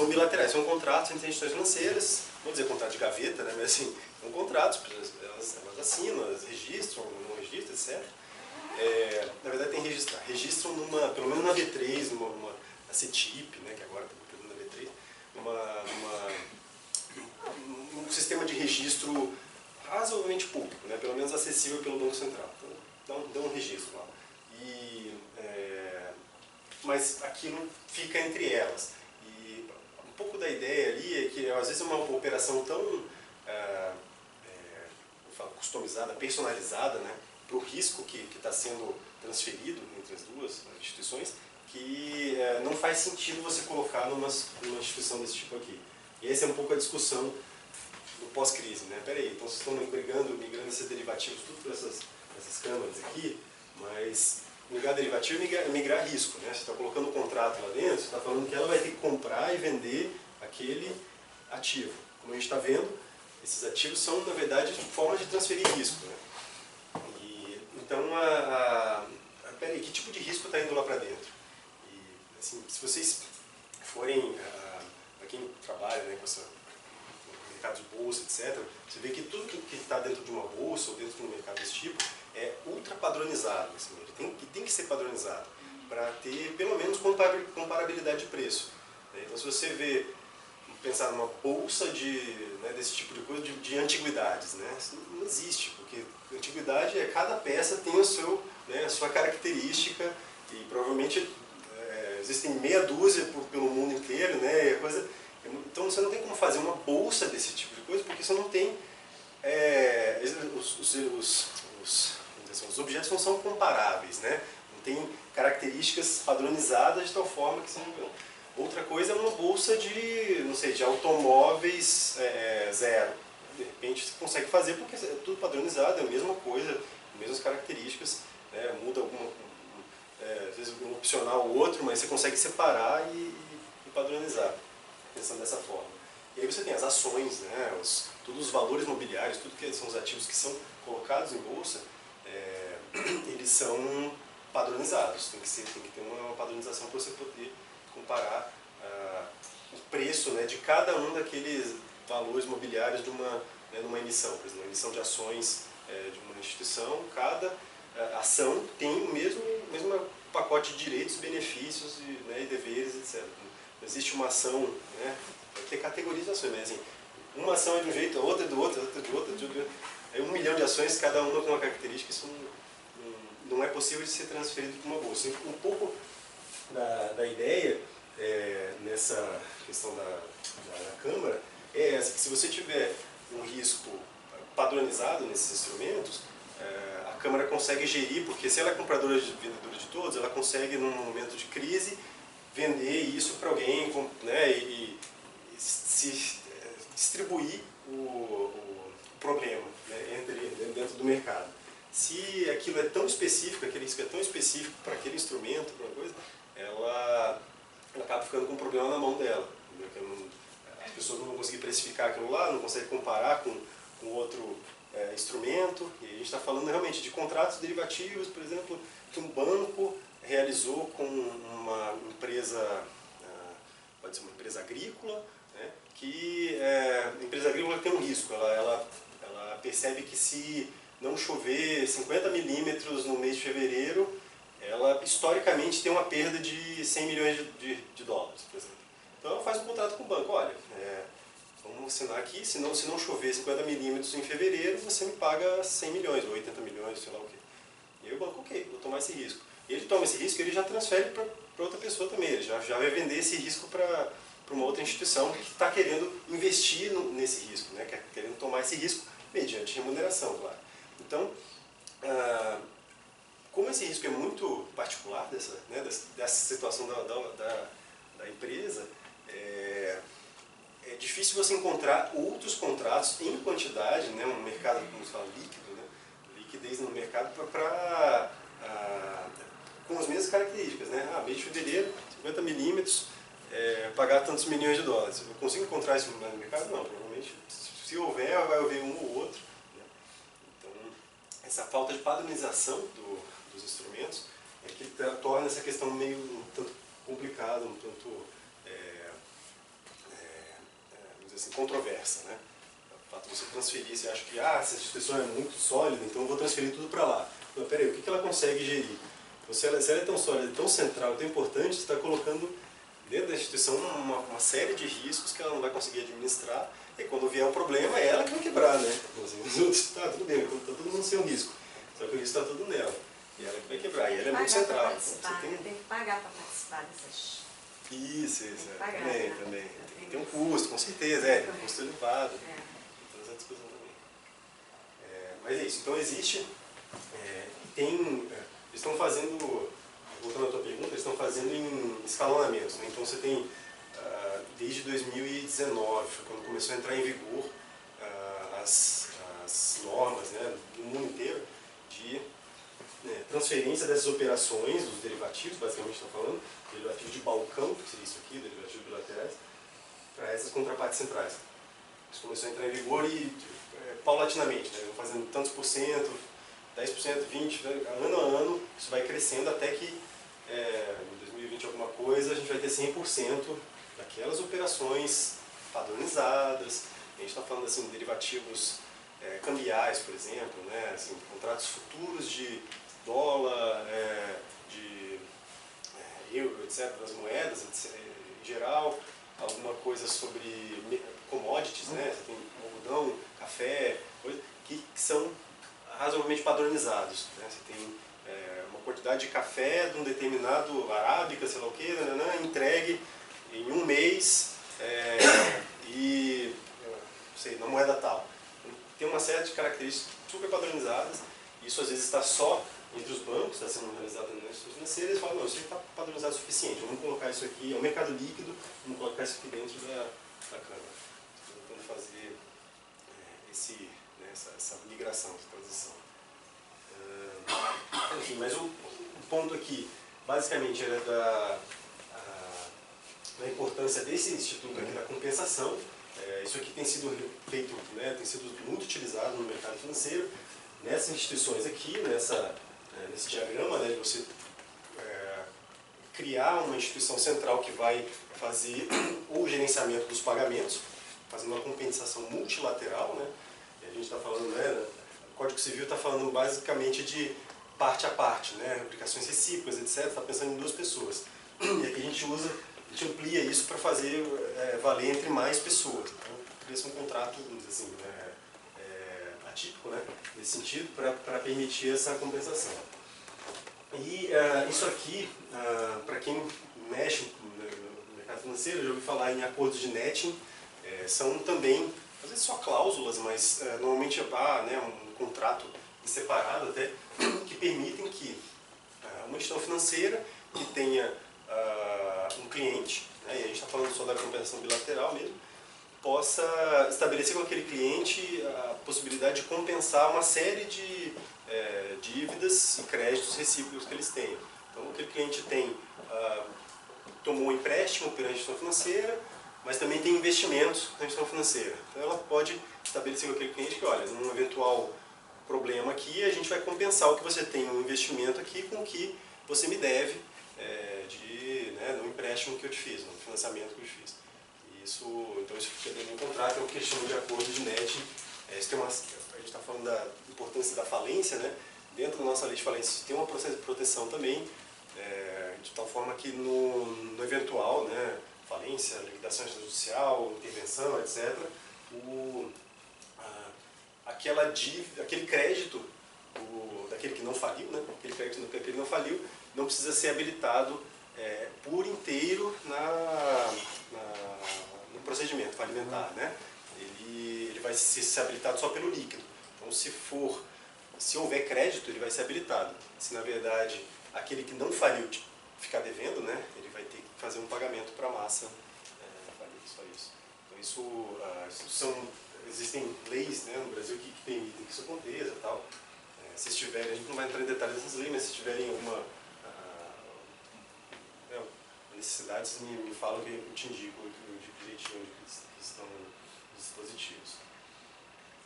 bilaterais, são contratos entre instituições financeiras, vou dizer contrato de gaveta, né, mas assim, são contratos, elas assinam, elas registram, não registram, etc. Na verdade tem que registrar. Registram pelo menos na B3, na CETIP, né, que agora está pegando na B3, um sistema de registro razoavelmente público, né, pelo menos acessível pelo Banco Central. Então, dá um registro lá. Mas aquilo fica entre elas. E um pouco da ideia ali é que, às vezes, uma operação tão customizada, personalizada, né, para o risco que está sendo transferido entre as duas instituições, que não faz sentido você colocar numa instituição desse tipo aqui. E essa é um pouco a discussão do pós-crise, né? Peraí, então vocês estão migrando esses derivativos tudo por essas câmaras aqui, mas migrar derivativo é migrar risco, né? Você está colocando um contrato lá dentro, você está falando que ela vai ter que comprar e vender aquele ativo. Como a gente está vendo, esses ativos são, na verdade, formas de transferir risco, né? Então, peraí, que tipo de risco está indo lá para dentro? E, assim, se vocês forem, para quem trabalha, né, com mercado de bolsa, etc., você vê que tudo que está dentro de uma bolsa ou dentro de um mercado desse tipo é ultra padronizado. Assim, ele tem que ser padronizado para ter, pelo menos, comparabilidade de preço. Né? Então, se você pensar numa bolsa desse tipo de coisa, de antiguidades, né? Isso não existe, porque antiguidade cada peça tem a sua característica e provavelmente existem meia dúzia pelo mundo inteiro, né? Então você não tem como fazer uma bolsa desse tipo de coisa, porque você não tem os objetos não são comparáveis, né? Não tem características padronizadas de tal forma que são. Outra coisa é uma bolsa de automóveis zero. De repente você consegue fazer porque é tudo padronizado, é a mesma coisa, mesmas características, né? Muda às vezes um opcional ou outro, mas você consegue separar e padronizar, pensando dessa forma. E aí você tem as ações, né? Todos os valores mobiliários, tudo que são os ativos que são colocados em bolsa, eles são padronizados. Tem que ter uma padronização para você poder comparar o preço, né, de cada um daqueles valores mobiliários numa emissão. Por exemplo, uma emissão de ações de uma instituição, cada ação tem o mesmo pacote de direitos, benefícios e deveres, etc. Não existe uma ação, né, vai ter categorizações, mas assim, uma ação é de um jeito, a outra é do outro, a outra é de outro, é 1 milhão de ações, cada uma com uma característica, isso não é possível de ser transferido para uma bolsa. Um pouco da ideia nessa questão da Câmara é essa, que se você tiver um risco padronizado nesses instrumentos, a Câmara consegue gerir, porque se ela é compradora e vendedora de todos, ela consegue, num momento de crise, vender isso para alguém, né, e se distribuir o problema, né, dentro do mercado. Se aquilo é tão específico, aquele risco é tão específico para aquele instrumento, para uma coisa, ela acaba ficando com um problema na mão dela. As pessoas não vão conseguir precificar aquilo lá, não conseguem comparar com outro instrumento. E a gente está falando realmente de contratos derivativos, por exemplo, que um banco realizou com uma empresa, pode ser uma empresa agrícola, né, que a empresa agrícola tem um risco. Ela percebe que se não chover 50 milímetros no mês de fevereiro, ela historicamente tem uma perda de 100 milhões de dólares, por exemplo. Então ela faz um contrato com o banco, olha, vamos assinar aqui, se não chover 50 milímetros em fevereiro, você me paga 100 milhões, ou 80 milhões, sei lá o quê. E aí o banco, ok, vou tomar esse risco. E ele toma esse risco e ele já transfere para outra pessoa também, ele já vai vender esse risco para uma outra instituição que está querendo investir nesse risco, né, querendo tomar esse risco mediante remuneração, claro. Então, como esse risco é muito particular dessa situação da empresa, é difícil você encontrar outros contratos em quantidade, né, um mercado, como se fala, líquido, né, liquidez no mercado com as mesmas características, né, mês de fevereiro, 50 milímetros, pagar tantos milhões de dólares. Eu consigo encontrar isso no mercado? Não, provavelmente, se houver, vai haver um ou outro. Né. Então, essa falta de padronização dos instrumentos é que torna essa questão meio um tanto complicada, um tanto vamos dizer assim, controversa, né? O fato de você transferir, você acha que essa instituição é muito sólida, então eu vou transferir tudo para lá. Mas peraí, o que ela consegue gerir? Então, se ela é tão sólida, tão central, tão importante, você está colocando dentro da instituição uma série de riscos que ela não vai conseguir administrar, e quando vier o problema é ela que vai quebrar, né? Assim, os outros, tá tudo bem, está todo mundo sem o risco, só que o risco está tudo nela. E ela que vai quebrar, e ela é muito central. Tem que pagar para participar dessas. Isso, pagar, também. Tem um custo, com certeza, tem um custo elevado. Toda essa discussão também. Mas é isso, então existe, eles estão fazendo, voltando à tua pergunta, eles estão fazendo em escalonamentos, né? Então você tem, desde 2019, quando começou a entrar em vigor as normas, né, do mundo inteiro, de transferência dessas operações, dos derivativos, basicamente estão falando, derivativos de balcão, que seria isso aqui, derivativos bilaterais, para essas contrapartes centrais. Isso começou a entrar em vigor e paulatinamente, né, fazendo tantos por cento, 10%, 20%, ano a ano, isso vai crescendo até que em 2020 alguma coisa a gente vai ter 100% daquelas operações padronizadas. A gente está falando assim, de derivativos cambiais, por exemplo, né, assim, contratos futuros de dólar, de euro, etc., das moedas em geral, alguma coisa sobre commodities, né, você tem algodão, café, coisa, que são razoavelmente padronizados. Né, você tem uma quantidade de café de um determinado arábica, sei lá o que, entregue em um mês e, sei, na moeda tal. Tem uma série de características super padronizadas, isso às vezes está só entre os bancos, está sendo realizado nas instituições financeiras, e falam, não, isso aqui está padronizado o suficiente, vamos colocar isso aqui, é um mercado líquido, vamos colocar isso aqui dentro da Câmara. Estou tentando fazer essa migração, essa transição. Enfim, mas o ponto aqui, basicamente, era da importância desse instituto aqui da compensação. Isso aqui tem sido feito, né, tem sido muito utilizado no mercado financeiro. Nessas instituições aqui, nesse diagrama, né, de você criar uma instituição central que vai fazer o gerenciamento dos pagamentos, fazendo uma compensação multilateral, né, e a gente está falando, né, o Código Civil está falando basicamente de parte a parte, né, aplicações recíprocas, etc., está pensando em duas pessoas. E aqui a gente amplia isso para fazer valer entre mais pessoas. Então, cria-se um contrato contrato, vamos dizer assim, atípico, né, nesse sentido, para permitir essa compensação. E isso aqui, para quem mexe no mercado financeiro, já ouvi falar em acordos de netting, são também, às vezes só cláusulas, mas normalmente né, um contrato separado até, que permitem que uma instituição financeira que tenha um cliente, né, e a gente está falando só da compensação bilateral mesmo, possa estabelecer com aquele cliente a possibilidade de compensar uma série de dívidas e créditos recíprocos que eles têm. Então, aquele cliente tomou um empréstimo perante a instituição financeira, mas também tem investimentos na instituição financeira. Então, ela pode estabelecer com aquele cliente que, olha, num eventual problema aqui, a gente vai compensar o que você tem no investimento aqui com o que você me deve no empréstimo que eu te fiz, no financiamento que eu te fiz. Então isso fica dentro do contrato, é o que eles chamam de acordo de netting. A gente está falando da importância da falência, né? Dentro da nossa lei de falência tem uma processo de proteção também, de tal forma que no eventual, né, falência, liquidação extrajudicial, intervenção, etc., aquele crédito daquele que não faliu, né? Aquele crédito daquele que não faliu, não precisa ser habilitado por inteiro no procedimento falimentar, né? Ele vai ser habilitado só pelo líquido. Então, se houver crédito, ele vai ser habilitado. Se, na verdade, aquele que não faliu ficar devendo, né, ele vai ter que fazer um pagamento para a massa só isso. Então, existem leis, né, no Brasil que permitem que isso aconteça e tal. Se estiverem, a gente não vai entrar em detalhes dessas leis, mas se tiverem alguma necessidade, vocês me falam que eu te indico, eu indico direitinho onde estão os dispositivos.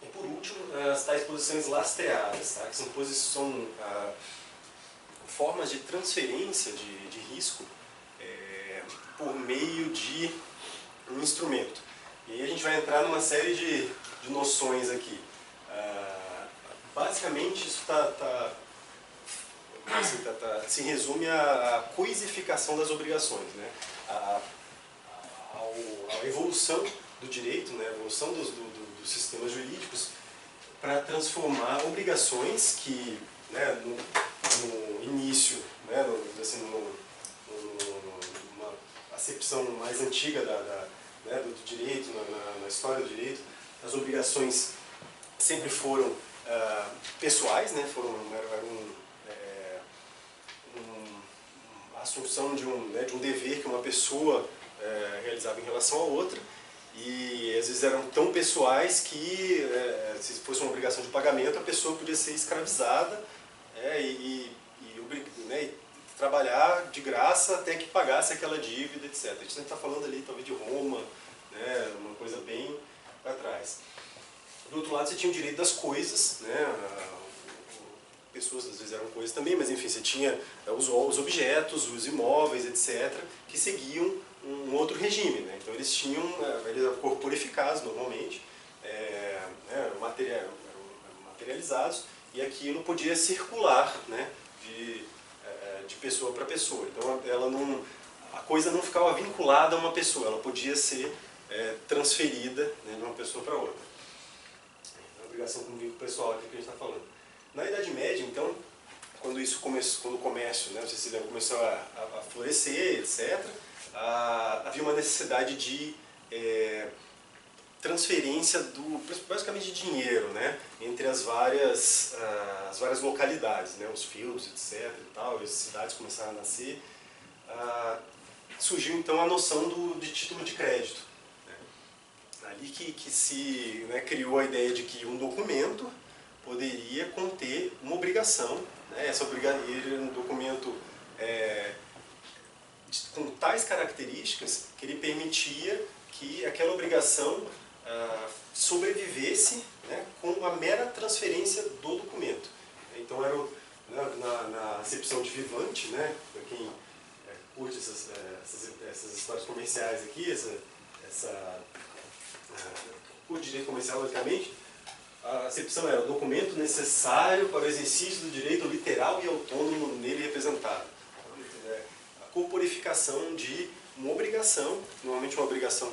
E por último, as tais posições lastreadas, tá? Que são formas de transferência de risco por meio de um instrumento. E aí a gente vai entrar numa série de noções aqui. Basicamente, isso se resume à coisificação das obrigações, né? A evolução do direito, né? A evolução dos sistemas jurídicos para transformar obrigações que, né, no início, né, numa acepção mais antiga do direito, na história do direito, as obrigações sempre foram pessoais, né? A assunção de um dever que uma pessoa realizava em relação a outra, e às vezes eram tão pessoais que, se fosse uma obrigação de pagamento, a pessoa podia ser escravizada e trabalhar de graça até que pagasse aquela dívida, etc. A gente sempre está falando ali talvez de Roma, né, uma coisa bem para trás. Do outro lado, você tinha o direito das coisas, né? Pessoas às vezes eram coisas também, mas enfim, você tinha os objetos, os imóveis, etc., que seguiam um outro regime, né? Então eles eram corporificados normalmente, eram materializados, e aquilo podia circular, né, de pessoa para pessoa. Então a coisa não ficava vinculada a uma pessoa, ela podia ser transferida, né, de uma pessoa para outra. É uma obrigação com vínculo pessoal aqui que a gente está falando. Na Idade Média, então, quando o comércio, né, vocês se lembram, começou a florescer, etc., havia uma necessidade de transferência basicamente de dinheiro, né, entre as várias localidades, né, os feudos, etc. e tal, as cidades começaram a nascer. Surgiu então a noção de título de crédito, né? Ali que se, né, criou a ideia de que um documento poderia conter uma obrigação, né? Ele era um documento com tais características que ele permitia que aquela obrigação sobrevivesse, né, com a mera transferência do documento. Então era na acepção de Vivante, né, para quem curte essas histórias comerciais aqui, o direito comercial logicamente, a acepção era o documento necessário para o exercício do direito literal e autônomo nele representado. A corporificação de uma obrigação, normalmente uma obrigação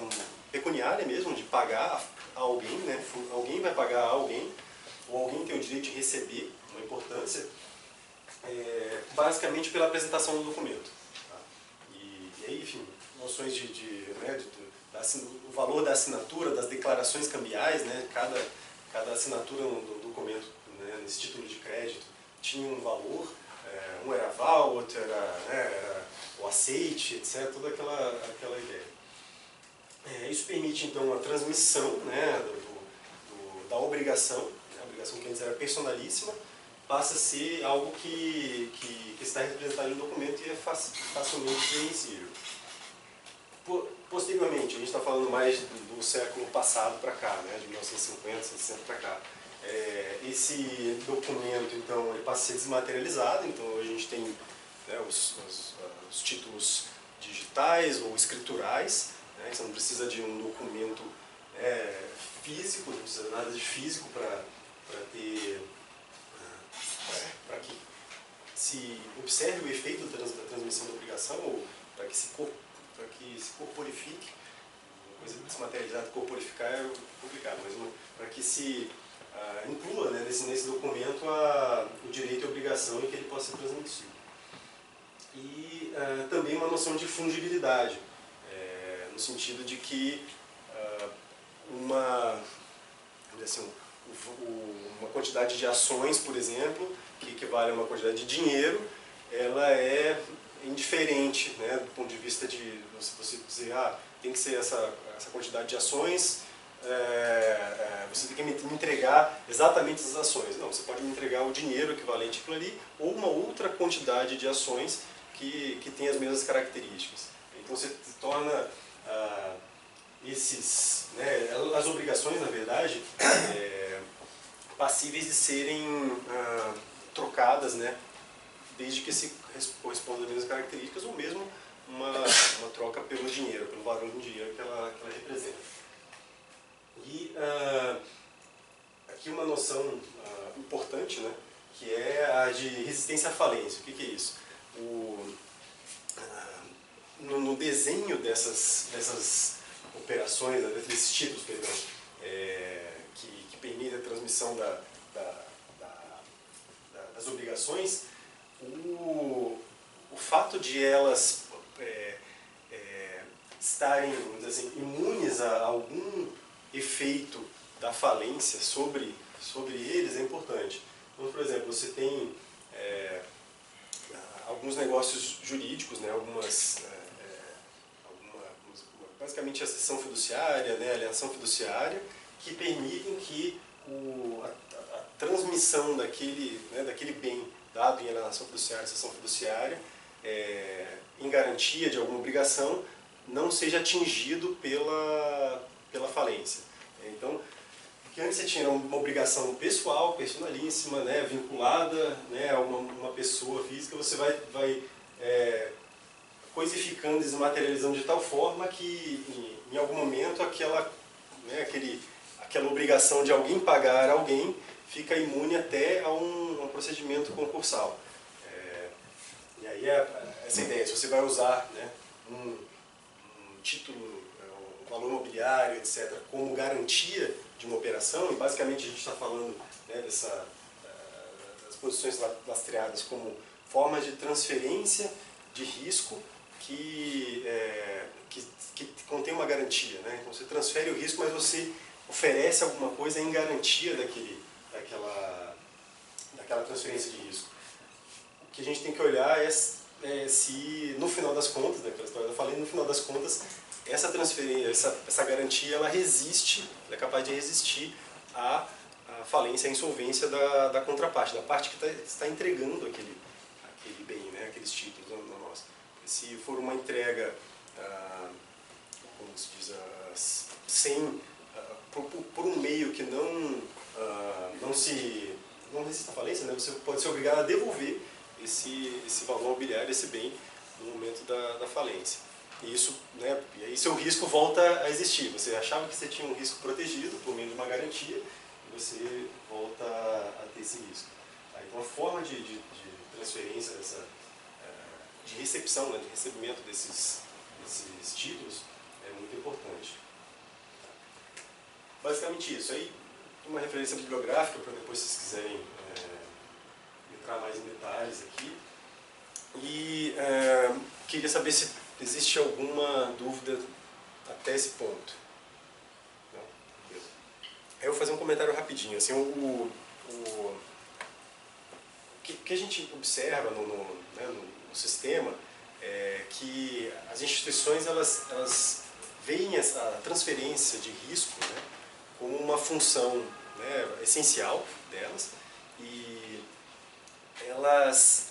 pecuniária mesmo, de pagar alguém, né? Alguém vai pagar a alguém, ou alguém tem o direito de receber uma importância, basicamente pela apresentação do documento. Tá? E aí, enfim, noções o valor da assinatura, das declarações cambiais, né? Cada assinatura do documento, né? Nesse título de crédito tinha um valor, um era aval, outro era o aceite, etc., toda aquela ideia. Isso permite, então, a transmissão, né, da obrigação, a obrigação que antes era personalíssima, passa a ser algo que está representado no documento e é facilmente reconhecível. Posteriormente, a gente está falando mais do século passado para cá, né, de 1950, 60 para cá. Esse documento, então, ele passa a ser desmaterializado, então hoje a gente tem, né, os títulos digitais ou escriturais, né, você não precisa de um documento físico, não precisa nada de físico para que se observe o efeito da transmissão da obrigação, ou para que se corporifique. Uma coisa desmaterializada, corporificar é complicado, mas para que se inclua, né, nesse documento o direito e a obrigação e que ele possa ser transmitido. E também uma noção de fungibilidade, no sentido de que uma quantidade de ações, por exemplo, que equivale a uma quantidade de dinheiro, ela é indiferente, né, do ponto de vista de você dizer, tem que ser essa quantidade de ações, você tem que me entregar exatamente as ações. Não, você pode me entregar o dinheiro equivalente àquilo ali, ou uma outra quantidade de ações que tem as mesmas características. Então você torna as obrigações, na verdade, passíveis de serem trocadas, né, desde que se correspondam às mesmas características, ou mesmo uma troca pelo dinheiro, pelo valor do dinheiro que ela representa. E aqui uma noção importante, né, que é a de resistência à falência. O que é isso? No desenho dessas operações, desses títulos, perdão, que permitem a transmissão das obrigações, o fato de elas estarem, vamos dizer assim, imunes a algum efeito da falência sobre eles é importante. Então, por exemplo, você tem alguns negócios jurídicos, né, basicamente a cessão fiduciária, né, a alienação fiduciária, que permitem que a transmissão daquele bem dado em alienação fiduciária, cessão fiduciária, em garantia de alguma obrigação, não seja atingido pela falência. Então, porque antes você tinha uma obrigação pessoal, personalíssima, né, vinculada, né, a uma pessoa física, você vai coisificando, desmaterializando de tal forma que em algum momento aquela obrigação de alguém pagar a alguém fica imune até a um procedimento concursal. E aí essa ideia, se você vai usar, né, um título, um valor imobiliário, etc., como garantia de uma operação, e basicamente a gente está falando, né, das posições lastreadas como formas de transferência de risco que contém uma garantia, né? Então você transfere o risco, mas você oferece alguma coisa em garantia daquela transferência de risco. O que a gente tem que olhar é se, no final das contas, daquela história que eu falei, no final das contas, essa transferência, essa garantia, ela resiste, ela é capaz de resistir à falência, à insolvência da contraparte, da parte que está entregando aquele bem, né, aqueles títulos na nossa. Se for uma entrega, como se diz, por um meio que não resista à falência, né, você pode ser obrigado a devolver esse valor mobiliário, esse bem, no momento da falência. E isso, né, e aí seu risco volta a existir. Você achava que você tinha um risco protegido por meio de uma garantia, e você volta a ter esse risco. Então a forma de transferência, de recepção, né, de recebimento desses títulos é muito importante. basicamente isso. Aí, uma referência bibliográfica para depois, se vocês quiserem entrar mais em detalhes aqui. E queria saber se existe alguma dúvida até esse ponto. Não? Beleza. Aí eu vou fazer um comentário rapidinho. Assim, o que a gente observa no sistema é que as instituições elas veem a transferência de risco, né, como uma função, né, essencial delas, e elas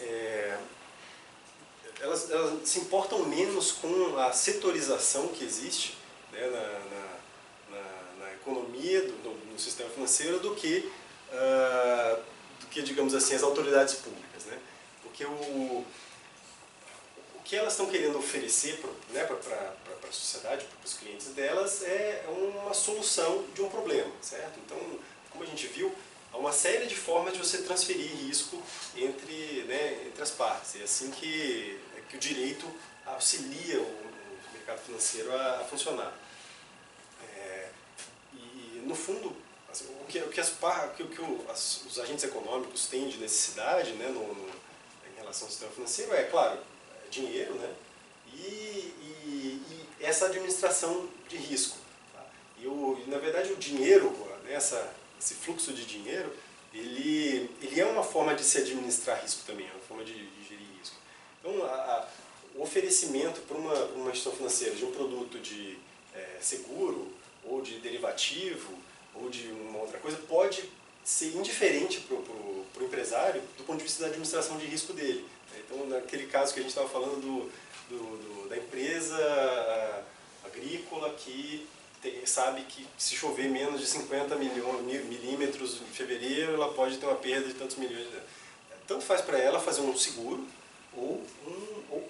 se importam menos com a setorização que existe, né, na economia, no sistema financeiro, do que, digamos assim, as autoridades públicas, né? Porque o que elas estão querendo oferecer, né, para a sociedade, para os clientes delas, é uma solução de um problema, certo? Então, como a gente viu, há uma série de formas de você transferir risco entre as partes. É assim que o direito auxilia o mercado financeiro a funcionar. E, no fundo, assim, o que os agentes econômicos têm de necessidade, né, em relação ao sistema financeiro é, claro, dinheiro, né, e essa administração de risco. Tá? E, na verdade, o dinheiro, né, esse fluxo de dinheiro, ele é uma forma de se administrar risco também, é uma forma de gerir risco. Então, o oferecimento para uma instituição financeira de um produto de seguro, ou de derivativo, ou de uma outra coisa, pode ser indiferente para o empresário do ponto de vista da administração de risco dele. Então, naquele caso que a gente estava falando da empresa agrícola que sabe que se chover menos de 50 milímetros em fevereiro, ela pode ter uma perda de tantos milhões de... Tanto faz para ela fazer um seguro ou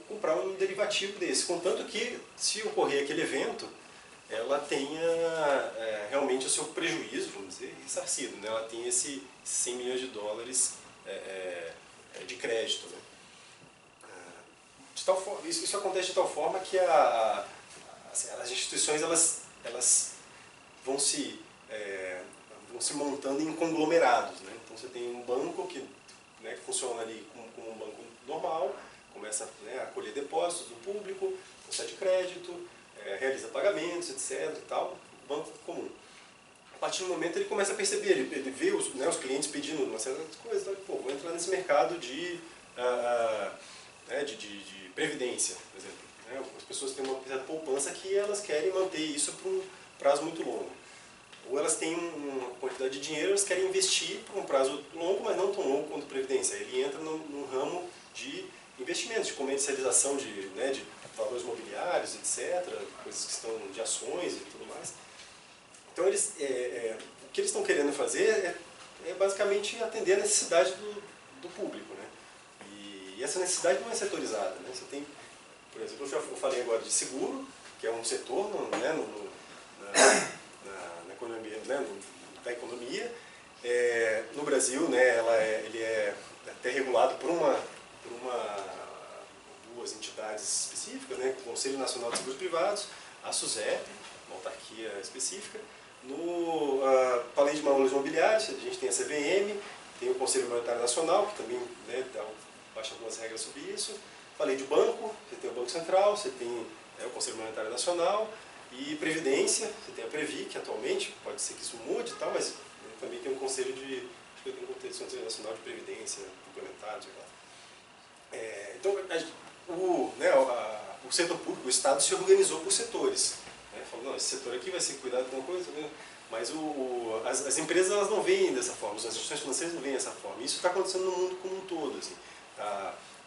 comprar um derivativo desse, contanto que, se ocorrer aquele evento, ela tenha realmente o seu prejuízo, vamos dizer, ressarcido, né? Ela tem esse 100 milhões de dólares de crédito, né? Isso acontece de tal forma que as instituições elas vão se montando em conglomerados, né? Então você tem um banco que, né, que funciona ali como um banco normal, começa, né, a colher depósitos do público, concede crédito, realiza pagamentos, etc. e tal, banco comum. A partir do momento ele começa a perceber, ele vê os clientes pedindo uma série de coisas, então, pô, vou entrar nesse mercado de previdência, por exemplo. Né? As pessoas têm uma certa poupança que elas querem manter isso por um prazo muito longo. Ou elas têm uma quantidade de dinheiro, elas querem investir por um prazo longo, mas não tão longo quanto previdência. Ele entra num ramo de investimentos, de comercialização de valores mobiliários, etc., coisas que estão de ações e tudo mais. Então, o que eles estão querendo fazer é basicamente atender a necessidade do público, né? E essa necessidade não é setorizada, né? Você tem, por exemplo, eu falei agora de seguro, que é um setor na economia, né, da economia. No Brasil, né, ele é até regulado por duas entidades específicas, né, o Conselho Nacional de Seguros Privados, a SUSEP, uma autarquia específica. Para a Lei de Valores Imobiliários, a gente tem a CVM, tem o Conselho Monetário Nacional, que também, né, baixa algumas regras sobre isso. Falei de banco, você tem o Banco Central, você tem o Conselho Monetário Nacional, e Previdência, você tem a Previ, que atualmente, pode ser que isso mude e tal, mas também tem um Conselho Conselho Nacional de Previdência complementar, sei lá. Então, o setor público, o Estado se organizou por setores. Né? Falou, não, esse setor aqui vai ser cuidado de uma coisa, né? Mas as empresas elas não veem dessa forma, as instituições financeiras não veem dessa forma. Isso está acontecendo no mundo como um todo. Assim.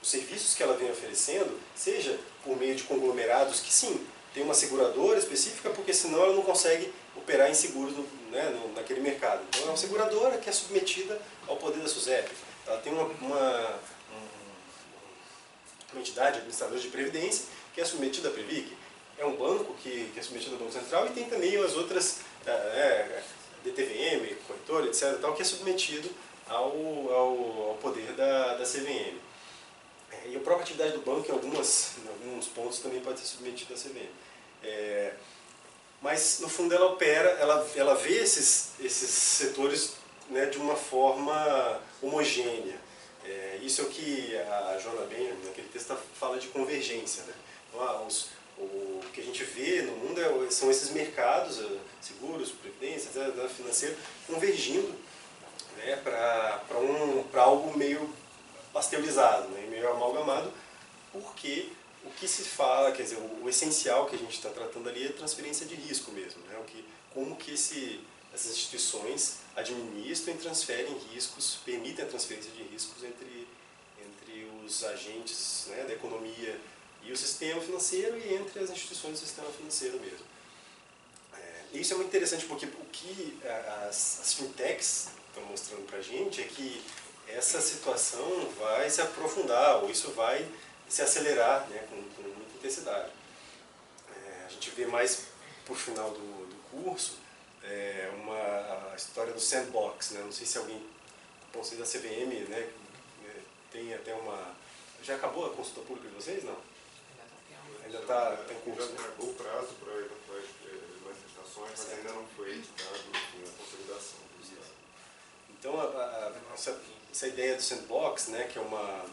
Os serviços que ela vem oferecendo, seja por meio de conglomerados que, sim, tem uma seguradora específica, porque senão ela não consegue operar em seguros naquele mercado. Então é uma seguradora que é submetida ao poder da SUSEP. Ela tem uma entidade administradora de previdência que é submetida à Previc. É um banco que é submetido ao Banco Central e tem também as outras, DTVM, corretora, etc., tal, que é submetido ao poder da CVM. E a própria atividade do banco, em alguns pontos, também pode ser submetida à CVM. mas no fundo ela opera, ela vê esses setores, né, de uma forma homogênea. Isso é o que a Joanna Benjamin, naquele texto, fala de convergência, né? Então, o que a gente vê no mundo são esses mercados, seguros, previdência, financeiro, convergindo, né, para algo meio pasteurizado, né, meio amalgamado, porque o que se fala, quer dizer, o essencial que a gente está tratando ali é transferência de risco mesmo, né, como que essas instituições administram e transferem riscos, permitem a transferência de riscos entre os agentes, né, da economia e o sistema financeiro e entre as instituições do sistema financeiro mesmo. Isso é muito interessante porque o que as fintechs estão mostrando para a gente é que essa situação vai se aprofundar, ou isso vai se acelerar, né, com muita intensidade. A gente vê mais por final do curso a história do sandbox, né? Não sei se alguém, vocês da CVM, né, tem até uma... Já acabou a consulta pública de vocês, não? Ainda está em curso. Já acabou o prazo para eventuais manifestações, mas ainda não foi editado a consolidação. Então, essa ideia do sandbox, né, que é a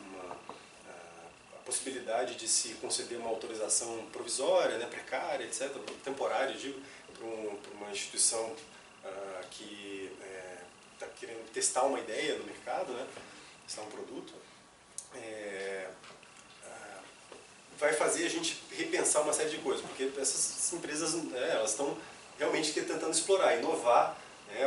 possibilidade de se conceder uma autorização provisória, né, precária, etc., temporária, digo, para uma instituição que está querendo testar uma ideia no mercado, né, testar um produto, vai fazer a gente repensar uma série de coisas, porque essas empresas, elas estão realmente tentando explorar, inovar, né,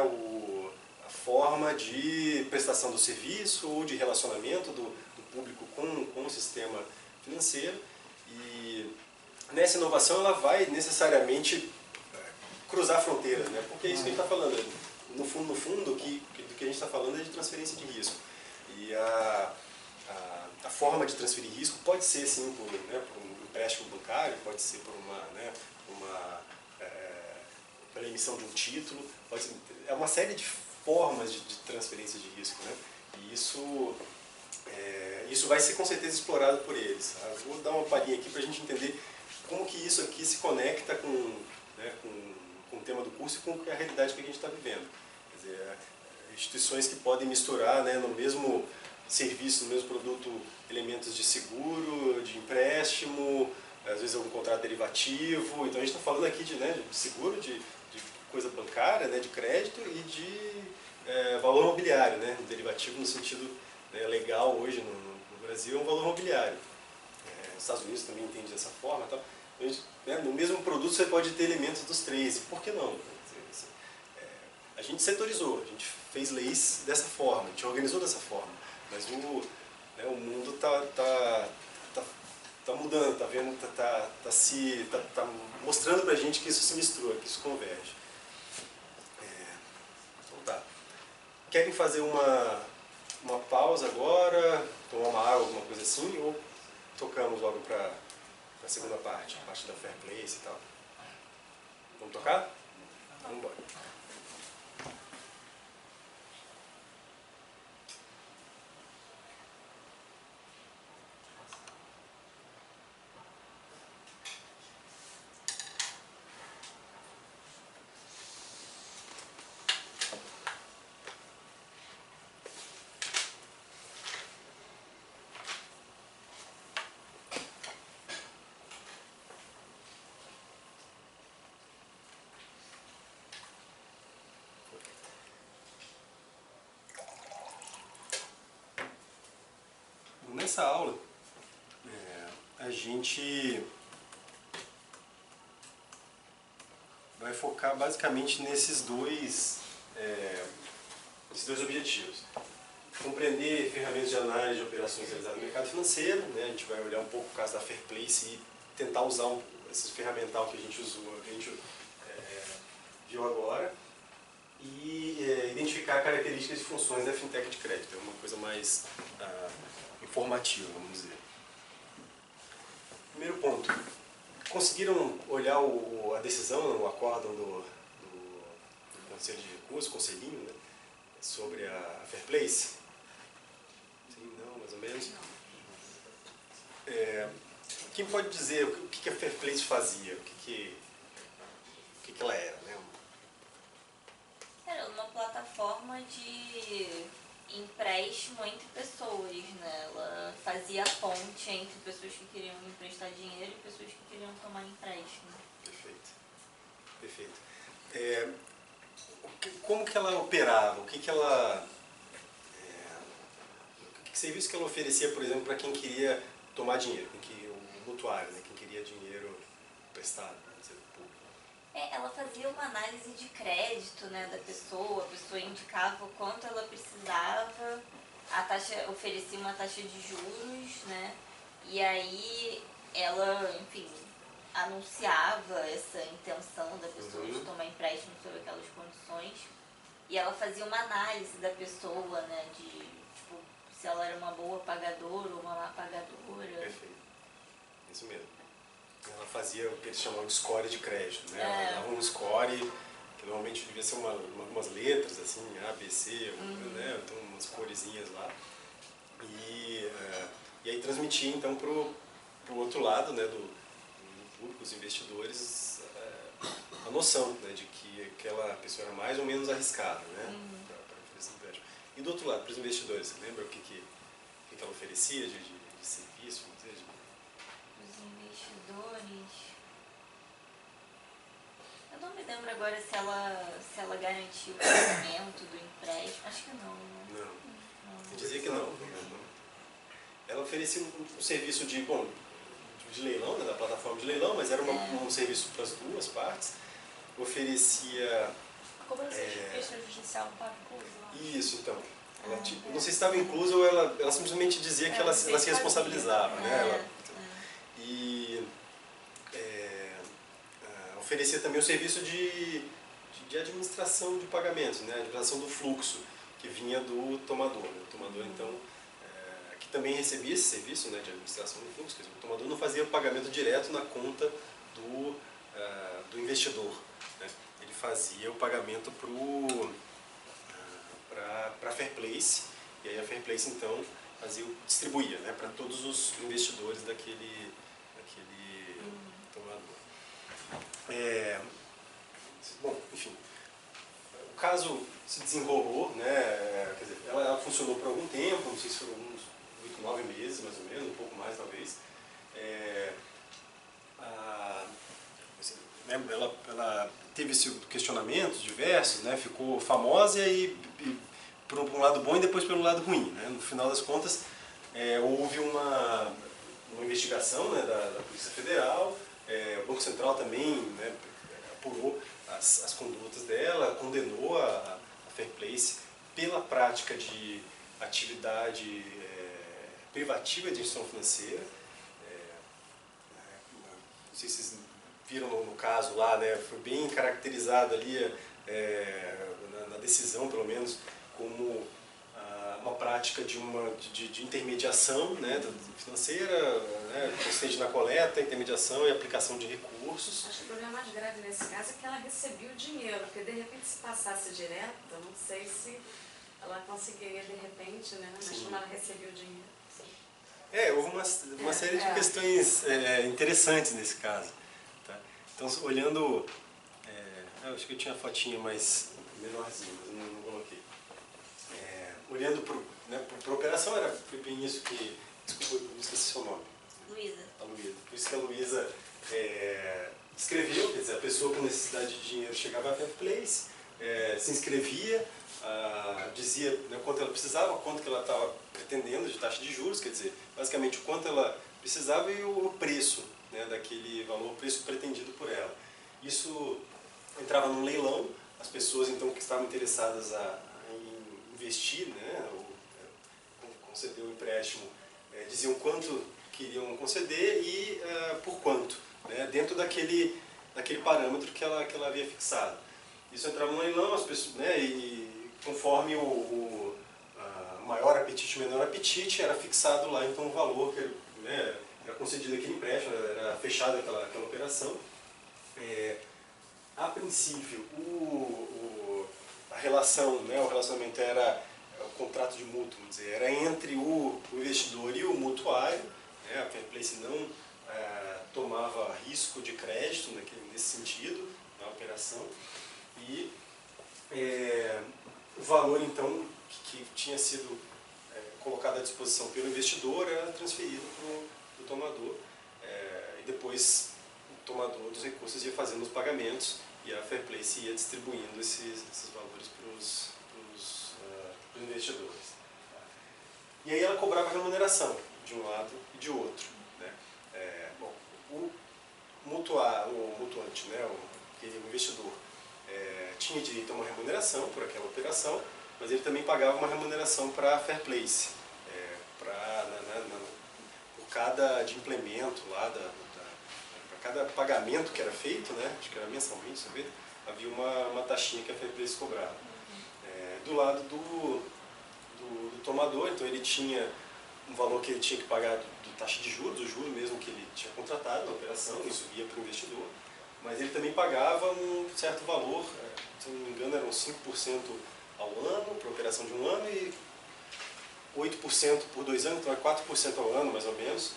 a forma de prestação do serviço ou de relacionamento do público com o sistema financeiro, e nessa inovação ela vai necessariamente cruzar fronteiras, né, porque é isso que a gente está falando, no fundo do que a gente está falando é de transferência de risco, e a forma de transferir risco pode ser sim por um empréstimo bancário, pode ser pela emissão de um título, é uma série de formas de transferência de risco, né? E isso vai ser com certeza explorado por eles. Vou dar uma palhinha aqui para a gente entender como que isso aqui se conecta com o tema do curso e com a realidade que a gente está vivendo. Quer dizer, instituições que podem misturar, né, no mesmo serviço, no mesmo produto, elementos de seguro, de empréstimo, às vezes algum contrato derivativo. Então a gente está falando aqui de seguro, de coisa bancária, né, de crédito e de valor mobiliário, né, derivativo no sentido legal hoje no Brasil é um valor mobiliário. Nos Estados Unidos também entende dessa forma. Então, no mesmo produto você pode ter elementos dos três, e por que não? A gente setorizou, a gente fez leis dessa forma, a gente organizou dessa forma, mas o mundo está mudando, está mostrando para a gente que isso se mistura, que isso converge. Então tá. Querem fazer uma pausa agora, tomar uma água, alguma coisa assim, ou tocamos logo para a segunda parte, a parte da Fair Place e tal? Vamos tocar? Vamos embora. Nessa aula, a gente vai focar basicamente nesses dois objetivos. Compreender ferramentas de análise de operações realizadas no mercado financeiro, né? A gente vai olhar um pouco o caso da Fair Place e tentar usar esse ferramental que a gente viu agora, e identificar características e funções da fintech de crédito. É uma coisa mais informativa, vamos dizer. Primeiro ponto. Conseguiram olhar a decisão, o acórdão do Conselho de Recursos, conselhinho, né, sobre a Fair Place? Sim, não, mais ou menos. Quem pode dizer o que a Fair Place fazia? O que que ela era, né? Era uma plataforma de empréstimo entre pessoas, né? Ela fazia ponte entre pessoas que queriam emprestar dinheiro e pessoas que queriam tomar empréstimo. Perfeito. Perfeito. Como que ela operava? O que serviço que ela oferecia, por exemplo, para quem queria tomar dinheiro, o mutuário, né? Quem queria dinheiro emprestado, vamos dizer, público? Ela fazia uma análise de crédito, né, da pessoa, a pessoa indicava o quanto ela precisava, a taxa, oferecia uma taxa de juros, né, e aí ela, enfim, anunciava essa intenção da pessoa de tomar empréstimo sob aquelas condições, e ela fazia uma análise da pessoa, né, de, tipo, se ela era uma boa pagadora ou uma má pagadora. Perfeito. Isso mesmo. Ela fazia o que eles chamam de score de crédito, né? Ela dava um score, que normalmente devia ser umas letras, assim, A, B, C, né? Então umas coresinhas lá. E aí transmitia, então, pro outro lado, né, do público, os investidores, a noção, né, de que aquela pessoa era mais ou menos arriscada, né? Para oferecer empréstimo. E do outro lado, para os investidores, você lembra o que ela oferecia de serviço, vamos dizer, Os investidores. Eu não me lembro agora se ela garantiu o pagamento do empréstimo. Acho que não, né? Não. Eu dizia que não. Ela oferecia um serviço de leilão, né, da plataforma de leilão, mas era um serviço para as duas partes. Oferecia... A cobrança de extrajudicial não estava inclusa lá? Isso, então. Ela, não sei se estava inclusa ou ela simplesmente dizia que ela se responsabilizava, né? E oferecia também o serviço de administração de pagamentos, né? Administração do fluxo que vinha do tomador. Né? O tomador, então, que também recebia esse serviço, né, de administração do fluxo. Quer dizer, o tomador não fazia o pagamento direto na conta do investidor. Né? Ele fazia o pagamento para a Fairplace, e aí a Fairplace, então, distribuía, né, para todos os investidores daquele tomador. Bom, enfim, o caso se desenrolou, né, quer dizer, ela funcionou por algum tempo, não sei se foram uns 8, 9 meses, mais ou menos, um pouco mais talvez. Ela teve esse questionamentos diversos, né, ficou famosa e por um lado bom e depois pelo lado ruim. Né? No final das contas, houve uma investigação, né, da Polícia Federal, o Banco Central também, né, apurou as condutas dela, condenou a Fairplace pela prática de atividade privativa de instituição financeira. Não sei se vocês viram no caso lá, né, foi bem caracterizado ali na decisão, pelo menos, como uma prática de intermediação, né, financeira, né, consistente na coleta, intermediação e aplicação de recursos. Acho que o problema mais grave nesse caso é que ela recebia o dinheiro, porque de repente se passasse direto, eu não sei se ela conseguiria de repente, né, mas como ela recebia o dinheiro. Houve uma série de questões interessantes nesse caso. Tá? Então, olhando, eu acho que eu tinha a fotinha mais menorzinha, mas não coloquei. Olhando para a operação, foi bem isso que... Desculpa, eu esqueci seu nome. Luísa. A Luísa. Por isso que a Luísa escreveu, quer dizer, a pessoa com necessidade de dinheiro chegava à Fairplace, se inscrevia, dizia, né, quanto ela precisava, quanto que ela estava pretendendo de taxa de juros, quer dizer, basicamente o quanto ela precisava e o preço, né, daquele valor, o preço pretendido por ela. Isso entrava num leilão, as pessoas então que estavam interessadas em investir, né, ou conceder o empréstimo, diziam quanto queriam conceder e por quanto, né, dentro daquele parâmetro que ela havia fixado. Isso entrava no leilão, as pessoas, né, e conforme o maior apetite, o menor apetite, era fixado lá então o valor que era concedido aquele empréstimo, era fechada aquela operação. A princípio, a relação, né, o relacionamento era o contrato de mútuo, vamos dizer, era entre o investidor e o mutuário. Né, a Fairplace não tomava risco de crédito nesse sentido. A operação. E o valor, então, que tinha sido colocado à disposição pelo investidor era transferido para o tomador. E depois o tomador dos recursos ia fazendo os pagamentos e a Fairplace ia distribuindo esses valores para os investidores. E aí ela cobrava remuneração de um lado e de outro. Né? O mutuante, né, o investidor, tinha direito a uma remuneração por aquela operação, mas ele também pagava uma remuneração para a Fairplace, por cada implemento lá, para cada pagamento que era feito, né, acho que era mensalmente, sabe? Havia uma taxinha que a Fairplace cobrava. Do lado do tomador, então ele tinha um valor que ele tinha que pagar do taxa de juros, do juro mesmo que ele tinha contratado na operação, isso ia para o investidor, mas ele também pagava um certo valor, se não me engano eram 5% ao ano, para a operação de um ano, e 8% por 2 anos, então é 4% ao ano mais ou menos,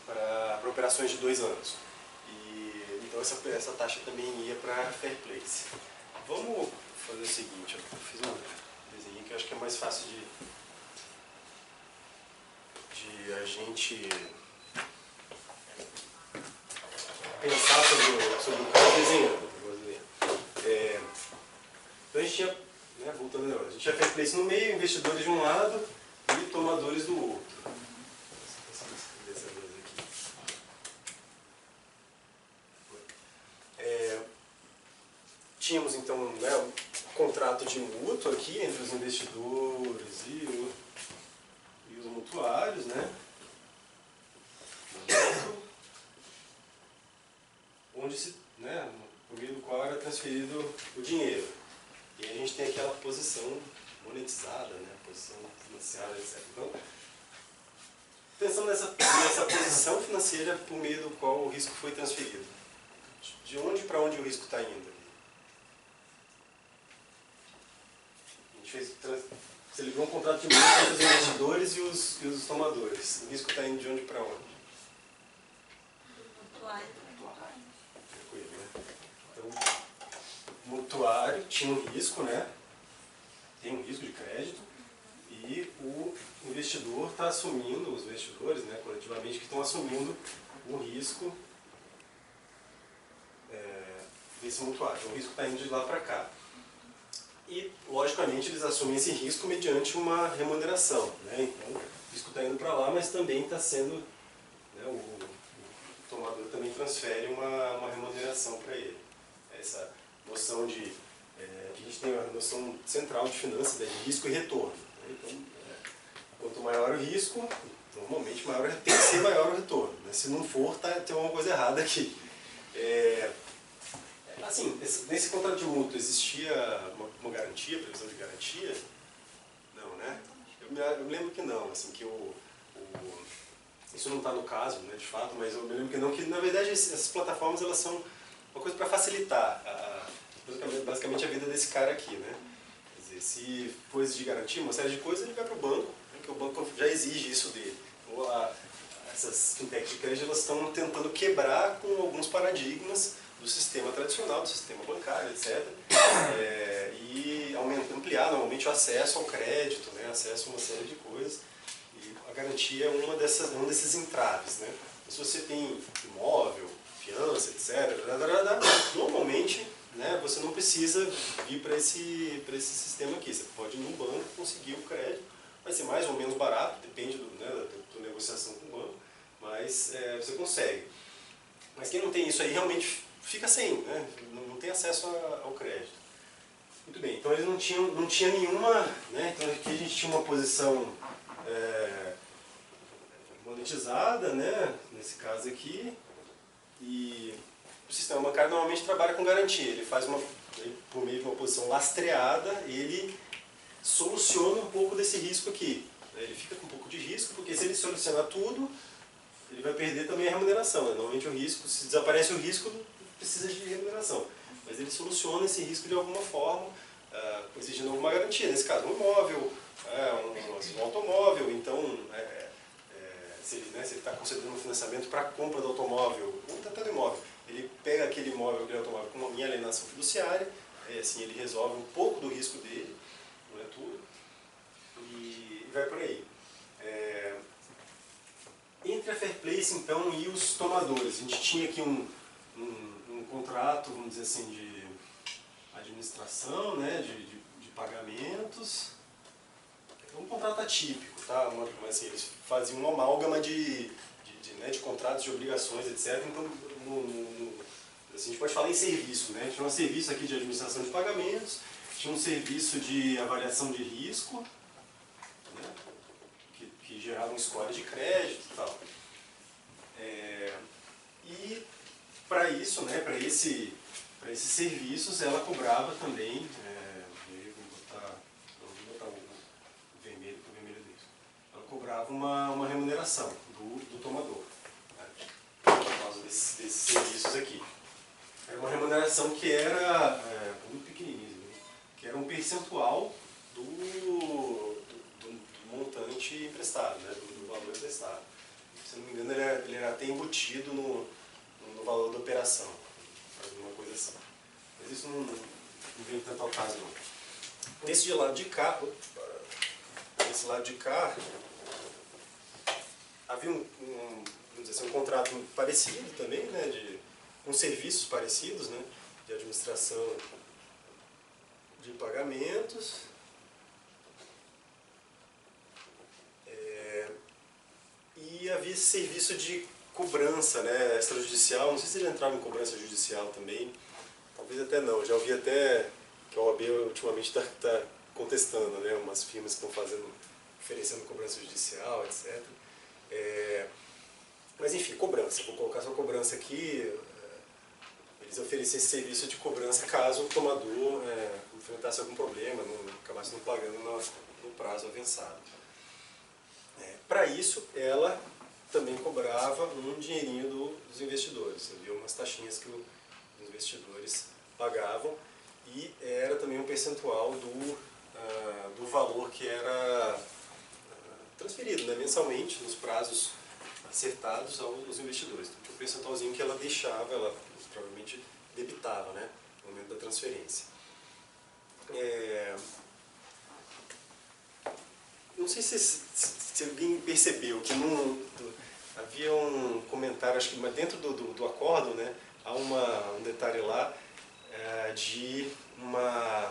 para operações de 2 anos. Então essa taxa também ia para a Fairplace. Vamos fazer o seguinte, eu fiz um desenho que eu acho que é mais fácil de a gente pensar sobre o caso desenhando. Então a gente tinha, né, voltando ao negócio, a gente tinha Fairplace no meio, investidores de um lado e tomadores do outro. Tínhamos então, né, um contrato de mútuo aqui entre os investidores e os mutuários, né? Onde por meio do qual era transferido o dinheiro. E aí a gente tem aquela posição monetizada, né? Posição financiada, etc. Então, pensando nessa posição financeira por meio do qual o risco foi transferido. De onde para onde o risco está indo? Você ligou um contrato de mútuo entre os investidores e os tomadores. O risco está indo de onde para onde? Tranquilo, né? Então, o mutuário tinha um risco, né? Tem um risco de crédito. E o investidor está assumindo, os investidores, né, coletivamente, que estão assumindo o risco desse mutuário. Então, o risco está indo de lá para cá. E, logicamente, eles assumem esse risco mediante uma remuneração. Né? Então, o risco está indo para lá, mas também está sendo... Né, o tomador também transfere uma remuneração para ele. Essa noção de... a gente tem uma noção central de finanças, né, de risco e retorno. Né? Então, quanto maior o risco, normalmente tem que ser maior o retorno. Né? Se não for, tem alguma coisa errada aqui. Assim, nesse contrato de mútuo existia uma garantia, previsão de garantia? Não, né? Eu me lembro que não, assim, que isso não está no caso, né, de fato, mas eu me lembro que não, que na verdade essas plataformas elas são uma coisa para facilitar basicamente a vida desse cara aqui, né? Quer dizer, se for exigir garantia, uma série de coisas, ele vai para o banco, né, que o banco já exige isso dele. Ou essas fintechs de crédito elas estão tentando quebrar com alguns paradigmas do sistema tradicional, do sistema bancário, etc. E ampliar normalmente o acesso ao crédito, né, acesso a uma série de coisas. E a garantia é um desses entraves. Né? Se você tem imóvel, fiança, etc., normalmente, né, você não precisa vir para esse sistema aqui. Você pode ir no banco conseguir o crédito, vai ser mais ou menos barato, depende da negociação com o banco, mas você consegue. Mas quem não tem isso aí realmente fica sem, né? Não tem acesso ao crédito. Muito bem, então eles não tinha nenhuma... Né? Então aqui a gente tinha uma posição monetizada, né? Nesse caso aqui, e o sistema bancário normalmente trabalha com garantia. Ele faz por meio de uma posição lastreada, ele soluciona um pouco desse risco aqui. Ele fica com um pouco de risco, porque se ele solucionar tudo, ele vai perder também a remuneração. Né? Normalmente o risco, se desaparece o risco, precisa de remuneração. Mas ele soluciona esse risco de alguma forma, exigindo alguma garantia. Nesse caso, um imóvel, um automóvel. Então, se ele está concedendo um financiamento para a compra do automóvel, ou até do imóvel, ele pega aquele imóvel, aquele automóvel com uma alienação fiduciária, aí assim ele resolve um pouco do risco dele, não é tudo, e vai por aí. Entre a Fair Place, então, e os tomadores, a gente tinha aqui um contrato, vamos dizer assim, de administração, né, de pagamentos, um contrato atípico, tá? Mas assim, eles faziam uma amálgama de contratos, de obrigações, etc. Então, assim, a gente pode falar em serviço, né? Tinha um serviço aqui de administração de pagamentos, tinha um serviço de avaliação de risco, né? que gerava um score de crédito e tal. E para isso, né, para esses serviços, ela cobrava também, vou botar o vermelho para o vermelho deles. Ela cobrava uma remuneração do tomador, né, por causa desses serviços aqui. Era uma remuneração que era muito pequenininha, que era um percentual do montante emprestado, né, do valor emprestado. Se não me engano, ele era até embutido no valor da operação, alguma coisa assim. Mas isso não vem tanto ao caso, não. Nesse lado de cá, havia vamos dizer assim, um contrato parecido também, né, com serviços parecidos, né, de administração de pagamentos. E havia esse serviço de cobrança, né, extrajudicial. Não sei se ele entrava em cobrança judicial também, talvez até não. Já ouvi até que a OAB ultimamente está contestando, né, umas firmas que estão oferecendo cobrança judicial, etc. Mas enfim, cobrança. Vou colocar só cobrança aqui. Eles ofereciam esse serviço de cobrança caso o tomador enfrentasse algum problema, acabasse não pagando no prazo avançado. Para isso, ela também cobrava um dinheirinho dos investidores. Havia umas taxinhas que os investidores pagavam e era também um percentual do valor que era transferido, né, mensalmente, nos prazos acertados aos investidores. Então, tinha um percentualzinho que ela deixava, ela provavelmente debitava, né, no momento da transferência. Não sei se alguém percebeu que havia um comentário, acho que dentro do acordo, né, há um detalhe lá de uma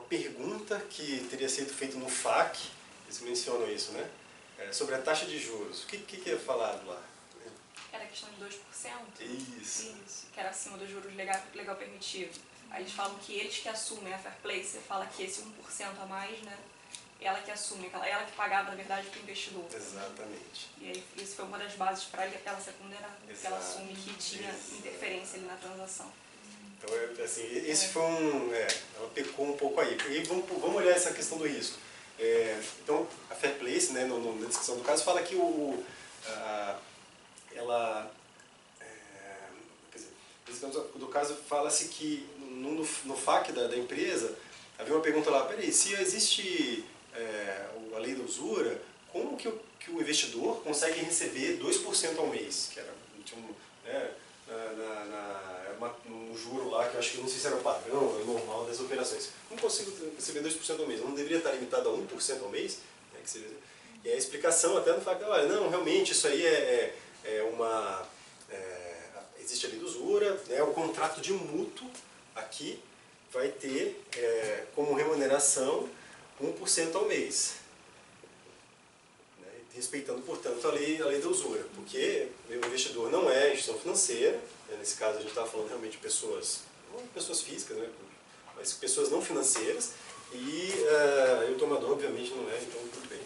pergunta que teria sido feita no FAQ, eles mencionam isso, né, sobre a taxa de juros. O que é falado lá? Era questão de 2%? Isso. Que era acima dos juros legal permitido. Aí eles falam que eles que assumem a Fair Play, você fala que esse 1% a mais, né, ela que assume, ela que pagava, na verdade, para o investidor. Exatamente. E aí, isso foi uma das bases para ela ser condenada, porque ela assume que tinha interferência ali na transação. Então, assim, esse foi ela pecou um pouco aí. E vamos olhar essa questão do risco. Então, a Fair Place, né, na descrição do caso, fala que do caso, fala-se que no FAQ da empresa, havia uma pergunta lá, peraí, se existe a lei da usura, como que o investidor consegue receber 2% ao mês? Que era um juro lá, que eu acho que não sei se era o padrão, o normal das operações. Como consigo receber 2% ao mês? Não deveria estar limitado a 1% ao mês? E a explicação até no FAQ, olha, não, realmente isso aí existe a lei da usura, né, o contrato de mútuo aqui vai ter como remuneração 1% ao mês, né, respeitando, portanto, a lei da usura, porque o investidor não é instituição financeira, né, nesse caso a gente estava falando realmente de pessoas físicas, né, mas pessoas não financeiras, e o tomador obviamente não é, então tudo bem.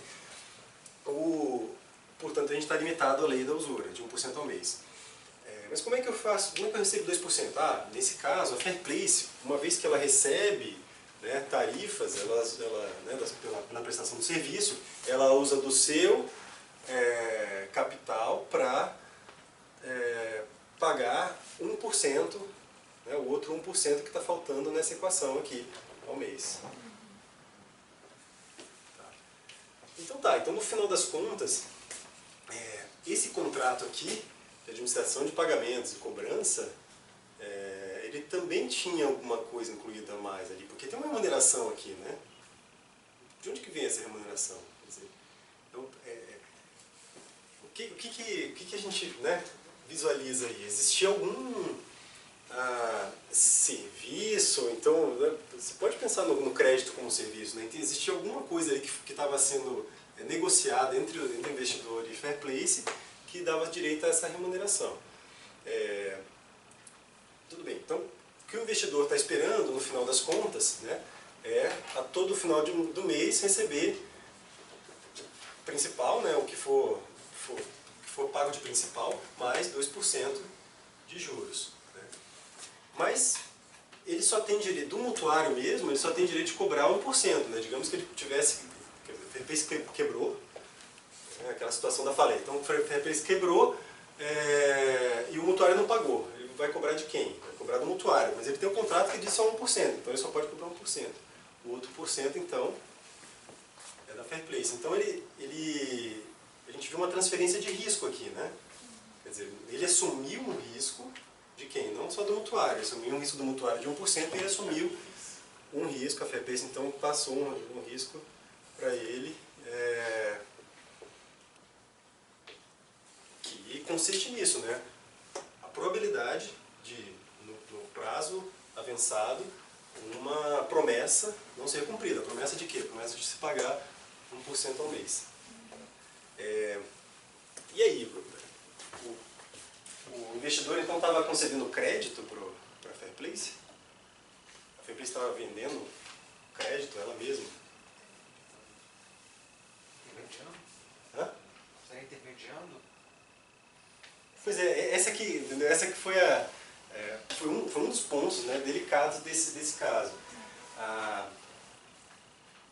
Portanto, a gente está limitado à lei da usura, de 1% ao mês. Mas como é que eu faço? Como é que eu recebo 2%? Nesse caso, a Fair Place, uma vez que ela recebe, né, tarifas pela prestação do serviço, ela usa do seu capital para pagar 1%, né, o outro 1% que está faltando nessa equação aqui ao mês. Então no final das contas, esse contrato aqui de administração de pagamentos e cobrança, ele também tinha alguma coisa incluída a mais ali, porque tem uma remuneração aqui, né? De onde que vem essa remuneração? Quer dizer, então, o que a gente, né, visualiza aí? Existia algum serviço? Então, né, você pode pensar no crédito como serviço, né? Então, existia alguma coisa aí que estava sendo negociada entre o investidor e Fair Place que dava direito a essa remuneração. Tudo bem, então o que o investidor está esperando no final das contas, né, é a todo final do mês receber principal, né, o que for pago de principal, mais 2% de juros. Né. Mas ele só tem direito, do mutuário mesmo, ele só tem direito de cobrar 1%. Né, digamos que ele tivesse, quebrou, né, aquela situação da falência. Então o Fairplace quebrou e o mutuário não pagou. Ele vai cobrar de quem? Vai cobrar do mutuário, mas ele tem um contrato que diz só 1%, então ele só pode cobrar 1%. O outro por cento, então, é da Fairplace. Então a gente viu uma transferência de risco aqui, né? Quer dizer, ele assumiu um risco de quem? Não só do mutuário, ele assumiu um risco do mutuário de 1% e ele assumiu um risco, a Fairplace então passou um risco para ele, que consiste nisso, né? A probabilidade de, no prazo avançado, uma promessa não ser cumprida. A promessa de quê? A promessa de se pagar 1% ao mês. E aí, o investidor então estava concedendo crédito para a Fairplace? A Fairplace estava vendendo crédito ela mesma? Intermediando? Hã? Está intermediando? Pois essa aqui foi foi um dos pontos, né, delicados desse caso.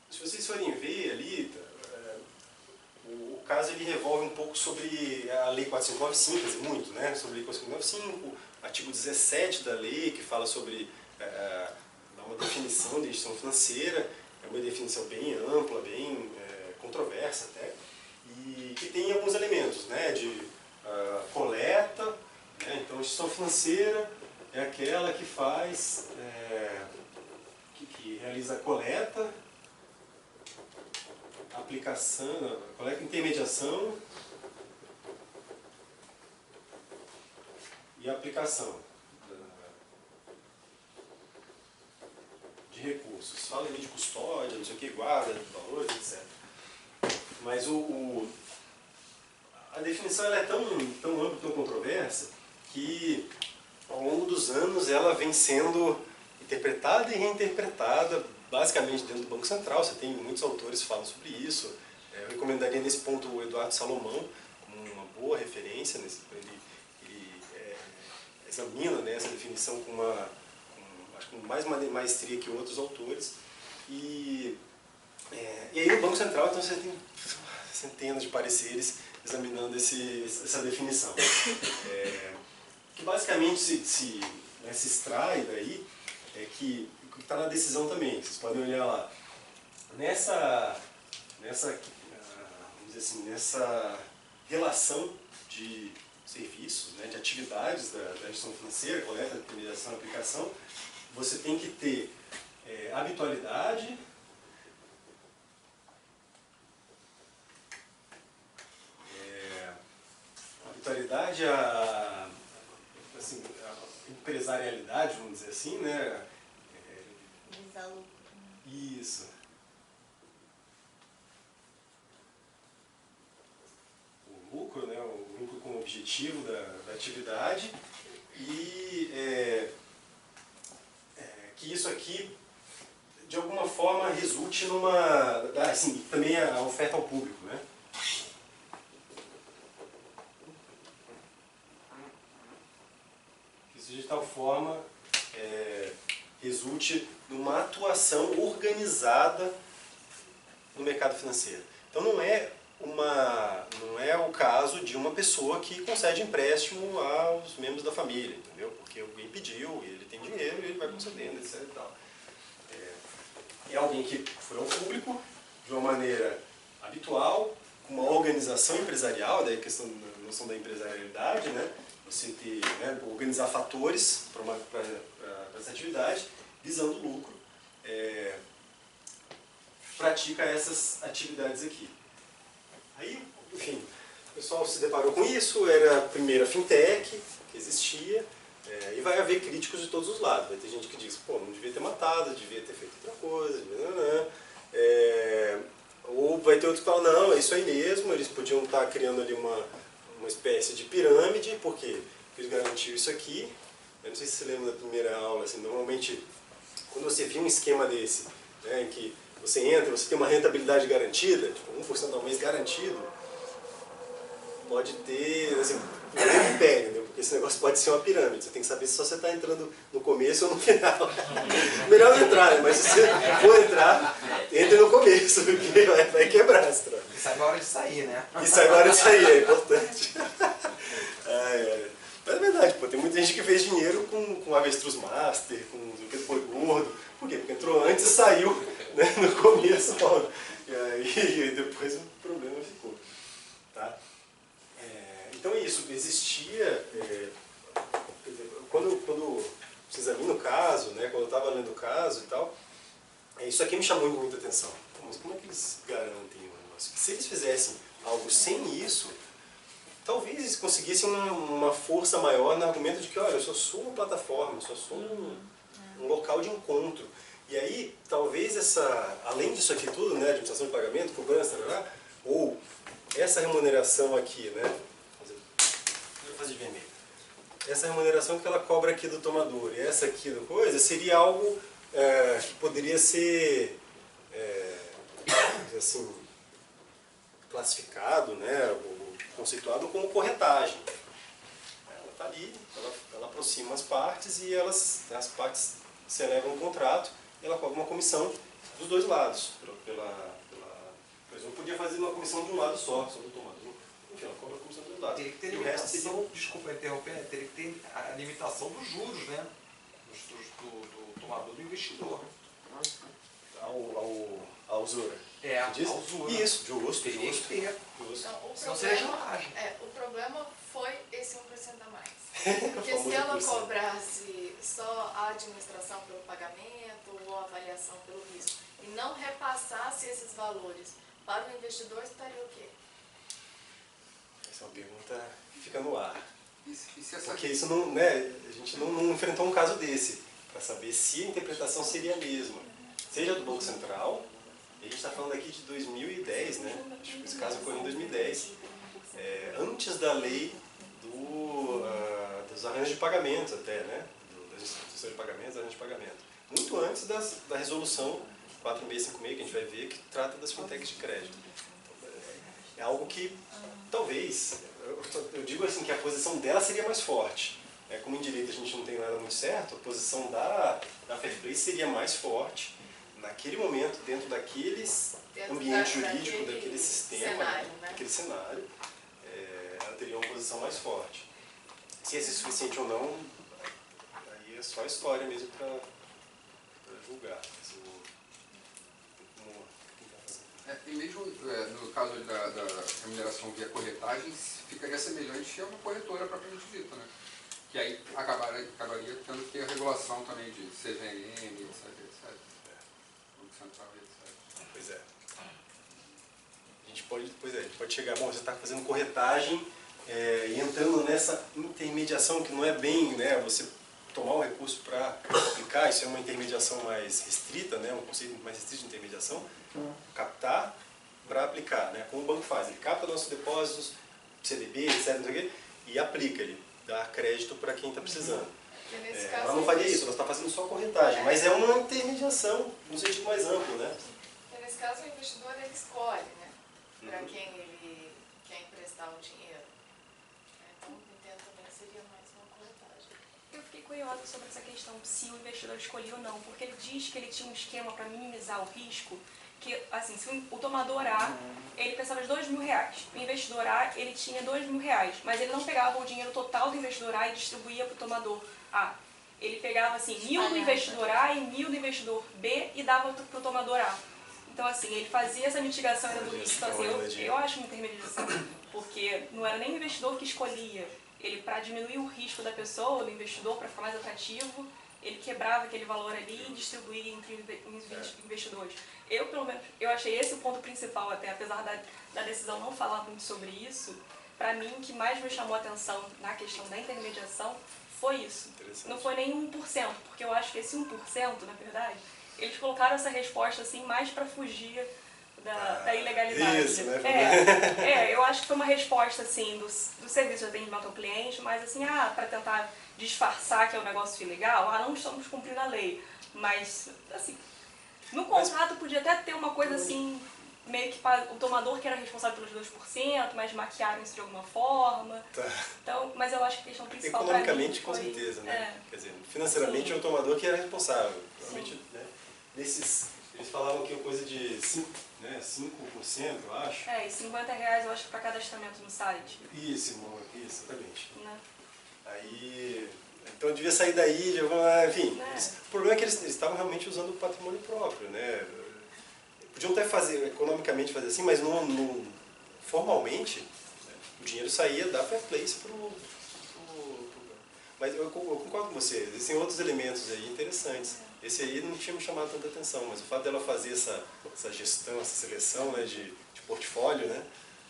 Se vocês forem ver ali, o caso ele revolve um pouco sobre a Lei 4595, quer dizer, muito, né, sobre a Lei 4595, artigo 17 da lei, que fala sobre dá uma definição de instituição financeira, é uma definição bem ampla, bem controversa até, e que tem alguns elementos, né, de coleta, né, então a instituição financeira é aquela que faz, que realiza a coleta, aplicação, coleta, intermediação e aplicação de recursos. Fala ali de custódia, não sei o que, guarda de valores, etc. Mas a definição ela é tão ampla, tão controversa, que ao longo dos anos ela vem sendo interpretada e reinterpretada, basicamente dentro do Banco Central. Você tem muitos autores que falam sobre isso. Eu recomendaria nesse ponto o Eduardo Salomão como uma boa referência. Ele examina, né, essa definição acho que com mais maestria que outros autores. E aí no Banco Central então, você tem centenas de pareceres examinando essa definição. Que basicamente se extrai daí é que está na decisão também. Vocês podem olhar lá. Nessa vamos dizer assim, nessa relação de serviços, né, de atividades da gestão financeira, coleta, intermediação e aplicação, você tem que ter habitualidade, assim, a empresarialidade, vamos dizer assim, né? Visar lucro. Isso. O lucro, né? O lucro como objetivo da atividade e que isso aqui, de alguma forma, resulte numa... Assim, também a oferta ao público, né? De tal forma resulte numa atuação organizada no mercado financeiro. Então não é o caso de uma pessoa que concede empréstimo aos membros da família, entendeu? Porque alguém pediu, e ele tem dinheiro e ele vai concedendo, etc. E tal. É alguém que foi ao público de uma maneira habitual, com uma organização empresarial, daí a questão não noção da empresarialidade, né? Você ter, né, organizar fatores para essa atividade, visando lucro, pratica essas atividades aqui. Aí, enfim, o pessoal se deparou com isso, era a primeira fintech que existia, e vai haver críticos de todos os lados. Vai ter gente que diz, pô, não devia ter matado, devia ter feito outra coisa, ou vai ter outros que falam, não, é isso aí mesmo, eles podiam estar criando ali uma espécie de pirâmide, por quê? Porque eles garantiam isso aqui. Eu não sei se você lembra da primeira aula, assim, normalmente, quando você viu um esquema desse, né, em que você entra, você tem uma rentabilidade garantida, tipo 1% ao mês garantido, pode ter, assim, um pé, entendeu? Porque esse negócio pode ser uma pirâmide. Você tem que saber se só você está entrando no começo ou no final. Melhor não entrar, né? Mas se você for entrar, entre no começo, porque vai quebrar esse troço. E saiba a hora de sair, né? E saiba a hora de sair, é importante. Mas é verdade, pô, tem muita gente que fez dinheiro com Avestruz Master, com o boi gordo. Por quê? Porque entrou antes e saiu, né, no começo, e aí depois o problema ficou. Tá? Então é isso, existia, quando você examina o caso, né, quando eu estava lendo o caso e tal, isso aqui me chamou muita atenção. Mas como é que eles garantem o negócio? Se eles fizessem algo sem isso, talvez eles conseguissem uma força maior no argumento de que, olha, eu só sou uma plataforma, eu só sou um local de encontro. E aí, talvez além disso aqui tudo, né, administração de pagamento, cobrança, ou essa remuneração aqui, né, vou fazer de vermelho. Essa remuneração que ela cobra aqui do tomador e essa aqui do coisa, seria algo que poderia ser, assim, classificado, né, ou conceituado como corretagem. Ela está ali, ela aproxima as partes e as partes celebram um contrato e ela cobra uma comissão dos dois lados. Por exemplo, podia fazer uma comissão de um lado só do tomador. Enfim, ela cobra a comissão dos dois lados. Teria que ter E o resto limitação, seria... desculpa interromper, teria que ter a limitação dos juros, né? Do tomador do investidor. A usura. A diz? usura. Isso, justo. Teria que ter. Justo. Então, Senão seria chantagem. o problema foi esse 1% a mais. Porque se ela cobrasse só a administração pelo pagamento ou a avaliação pelo risco e não repassasse esses valores para o investidor, estaria o quê? Essa é uma pergunta que fica no ar. Essa... Porque isso não, né, a gente não enfrentou um caso desse, para saber se a interpretação seria a mesma. Seja do Banco Central, e a gente está falando aqui de 2010, né? Acho que esse caso ocorreu em 2010, antes da lei dos arranjos de pagamento até, né? Das instituições de pagamento, arranjos de pagamento. Muito antes da resolução 4656, que a gente vai ver, que trata das fintechs de crédito. É algo que, talvez, eu digo assim, que a posição dela seria mais forte. Como em direito a gente não tem nada muito certo, a posição da Fairplay seria mais forte naquele momento, dentro daquele ambiente jurídico, daquele sistema, cenário, né? daquele cenário, ela teria uma posição mais forte. Se é suficiente ou não, aí é só história mesmo para julgar. E mesmo no caso da remuneração via corretagem, ficaria semelhante a uma corretora propriamente dita, né? Que aí acabaria tendo que ter a regulação também de CVM, etc. Banco Central, etc. Pois é. A gente pode chegar, bom, você está fazendo corretagem e entrando nessa intermediação que não é bem, né, você tomar o recurso para aplicar, isso é uma intermediação mais restrita, né, um conceito mais restrito de intermediação, captar para aplicar, né, como o banco faz, ele capta nossos depósitos, CDB, etc, não sei o quê, e aplica, ele dá crédito para quem está precisando. Ela não faria isso, ela está fazendo só corretagem, mas é uma intermediação no sentido mais amplo, né? Porque nesse caso o investidor ele escolhe, né, para quem ele quer emprestar o dinheiro. Então entendo também que seria mais uma corretagem. Eu fiquei curiosa sobre essa questão, se o investidor escolheu ou não, porque ele diz que ele tinha um esquema para minimizar o risco, que, assim, se o tomador A, ele pensava de R$2.000, o investidor A, ele tinha R$2.000, mas ele não pegava o dinheiro total do investidor A e distribuía para o tomador A. Ele pegava, assim, 1.000 do investidor A e 1.000 do investidor B e dava para o tomador A. Então, assim, ele fazia essa mitigação ainda do risco. Então, assim, eu acho uma intermediação, porque não era nem o investidor que escolhia. Ele, para diminuir o risco da pessoa, do investidor, para ficar mais atrativo, ele quebrava aquele valor ali e distribuía entre os investidores. Eu, pelo menos, eu achei esse o ponto principal até, apesar da decisão não falar muito sobre isso. Para mim, o que mais me chamou a atenção na questão da intermediação foi isso. Não foi nem 1%, porque eu acho que esse 1%, na verdade, eles colocaram essa resposta assim mais para fugir da ilegalidade. Isso, né? Eu acho que foi uma resposta assim do serviço de atendimento ao cliente, mas assim, para tentar disfarçar que é um negócio ilegal, não estamos cumprindo a lei. Mas, assim, no contrato podia até ter uma coisa assim, meio que o tomador que era responsável pelos 2%, mas maquiaram isso de alguma forma. Então, mas eu acho que a questão principal para mim economicamente, com certeza, né? Quer dizer, financeiramente é o tomador que era responsável. Provavelmente, né? Eles falavam que é coisa de 5%, eu acho. E R$50 eu acho que para cadastramento no site. Isso, exatamente. Né? Aí, então devia sair daí, enfim. O problema é que eles estavam realmente usando o patrimônio próprio, né? Podiam até economicamente fazer assim, mas formalmente, o dinheiro saía da Fair Place Mas eu concordo com você, existem outros elementos aí interessantes. Esse aí não tinha me chamado tanta atenção, mas o fato dela fazer essa gestão, essa seleção, né, de portfólio, né,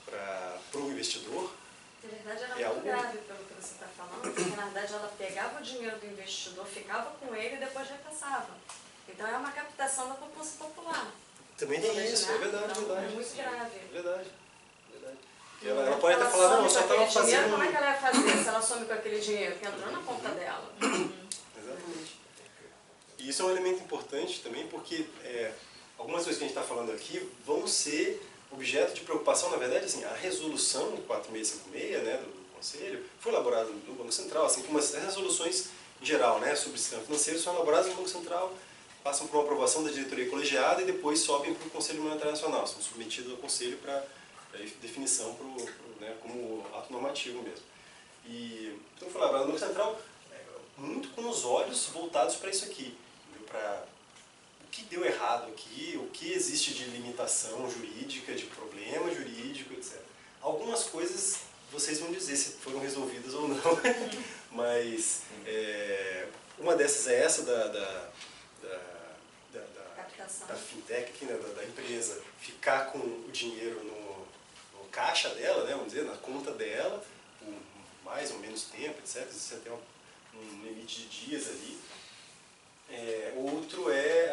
para o investidor. Na verdade, era muito grave pelo que você está falando, porque na verdade ela pegava o dinheiro do investidor, ficava com ele e depois repassava. Então é uma captação da população popular. Também tem isso, é verdade, então, verdade. É muito grave. Verdade. Ela pode até falar, não, eu só estava fazendo... Como é que ela ia fazer se ela some com aquele dinheiro que entrou na conta dela? Exatamente. E isso é um elemento importante também, porque algumas coisas que a gente está falando aqui vão ser objeto de preocupação. Na verdade, assim, a resolução 4656, né, do Conselho foi elaborada no Banco Central, assim como as resoluções em geral, né, sobre o sistema financeiro são elaboradas no Banco Central, passam por uma aprovação da diretoria colegiada e depois sobem para o Conselho Monetário Nacional, são submetidos ao Conselho para definição né, como ato normativo mesmo. Então foi elaborado no Banco Central muito com os olhos voltados para isso aqui, para o que deu errado aqui, o que existe de limitação jurídica, de problema jurídico, etc. Algumas coisas vocês vão dizer se foram resolvidas ou não, mas uma dessas é essa da fintech, aqui, né, da empresa, ficar com o dinheiro no caixa dela, né, vamos dizer, na conta dela, por mais ou menos tempo, etc. Existe até um limite de dias ali. Outro é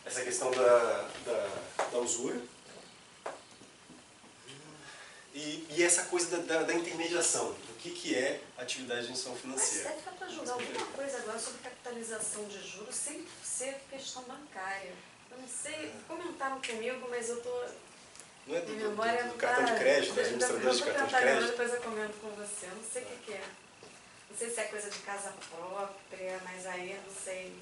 essa questão da usura. E essa coisa da intermediação, do que é atividade de instituição financeira. Mas deve para julgar alguma coisa agora sobre capitalização de juros sem ser questão bancária. Eu não sei, comentaram comigo, mas eu estou... Não é do cartão de crédito, dos administradores de cartão de crédito? Depois eu comento com você, eu não sei o que é. Não sei se é coisa de casa própria, mas aí eu não sei.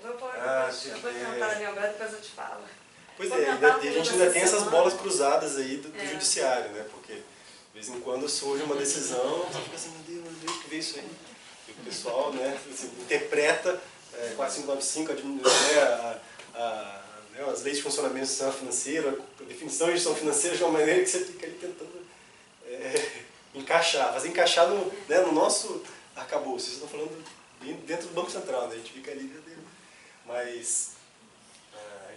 Eu vou tentar lembrar, depois eu te falo. Pois é, a gente ainda tem essas bolas cruzadas aí do judiciário, né? Porque de vez em quando surge uma decisão, você fica assim, meu Deus, que veio isso aí? E o pessoal, né, assim, interpreta 4595, as leis de funcionamento do sistema financeiro, a definição de gestão financeira de uma maneira que você fica ali tentando fazer encaixar no nosso arcabouço. Vocês estão falando dentro do Banco Central, né? A gente fica ali dentro. Mas,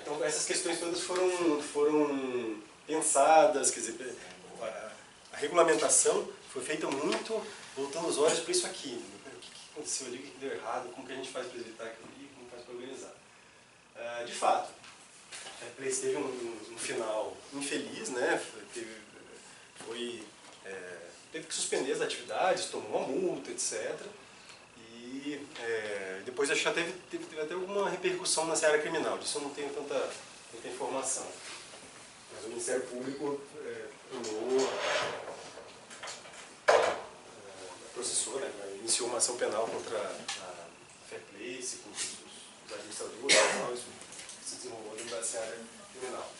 então essas questões todas foram pensadas, quer dizer, a regulamentação foi feita muito voltando os olhos para isso aqui. O que aconteceu ali, o que deu errado, como que a gente faz para evitar aquilo ali, como faz para organizar. De fato, a Fairplay teve um final infeliz, né? Teve que suspender as atividades, tomou uma multa, etc. E depois acho que já teve até alguma repercussão na seara criminal, disso eu não tenho tanta informação. Mas o Ministério Público processou, né? Iniciou uma ação penal contra a Fairplay, contra os administradores e tal, isso se desenrolou dentro da seara criminal.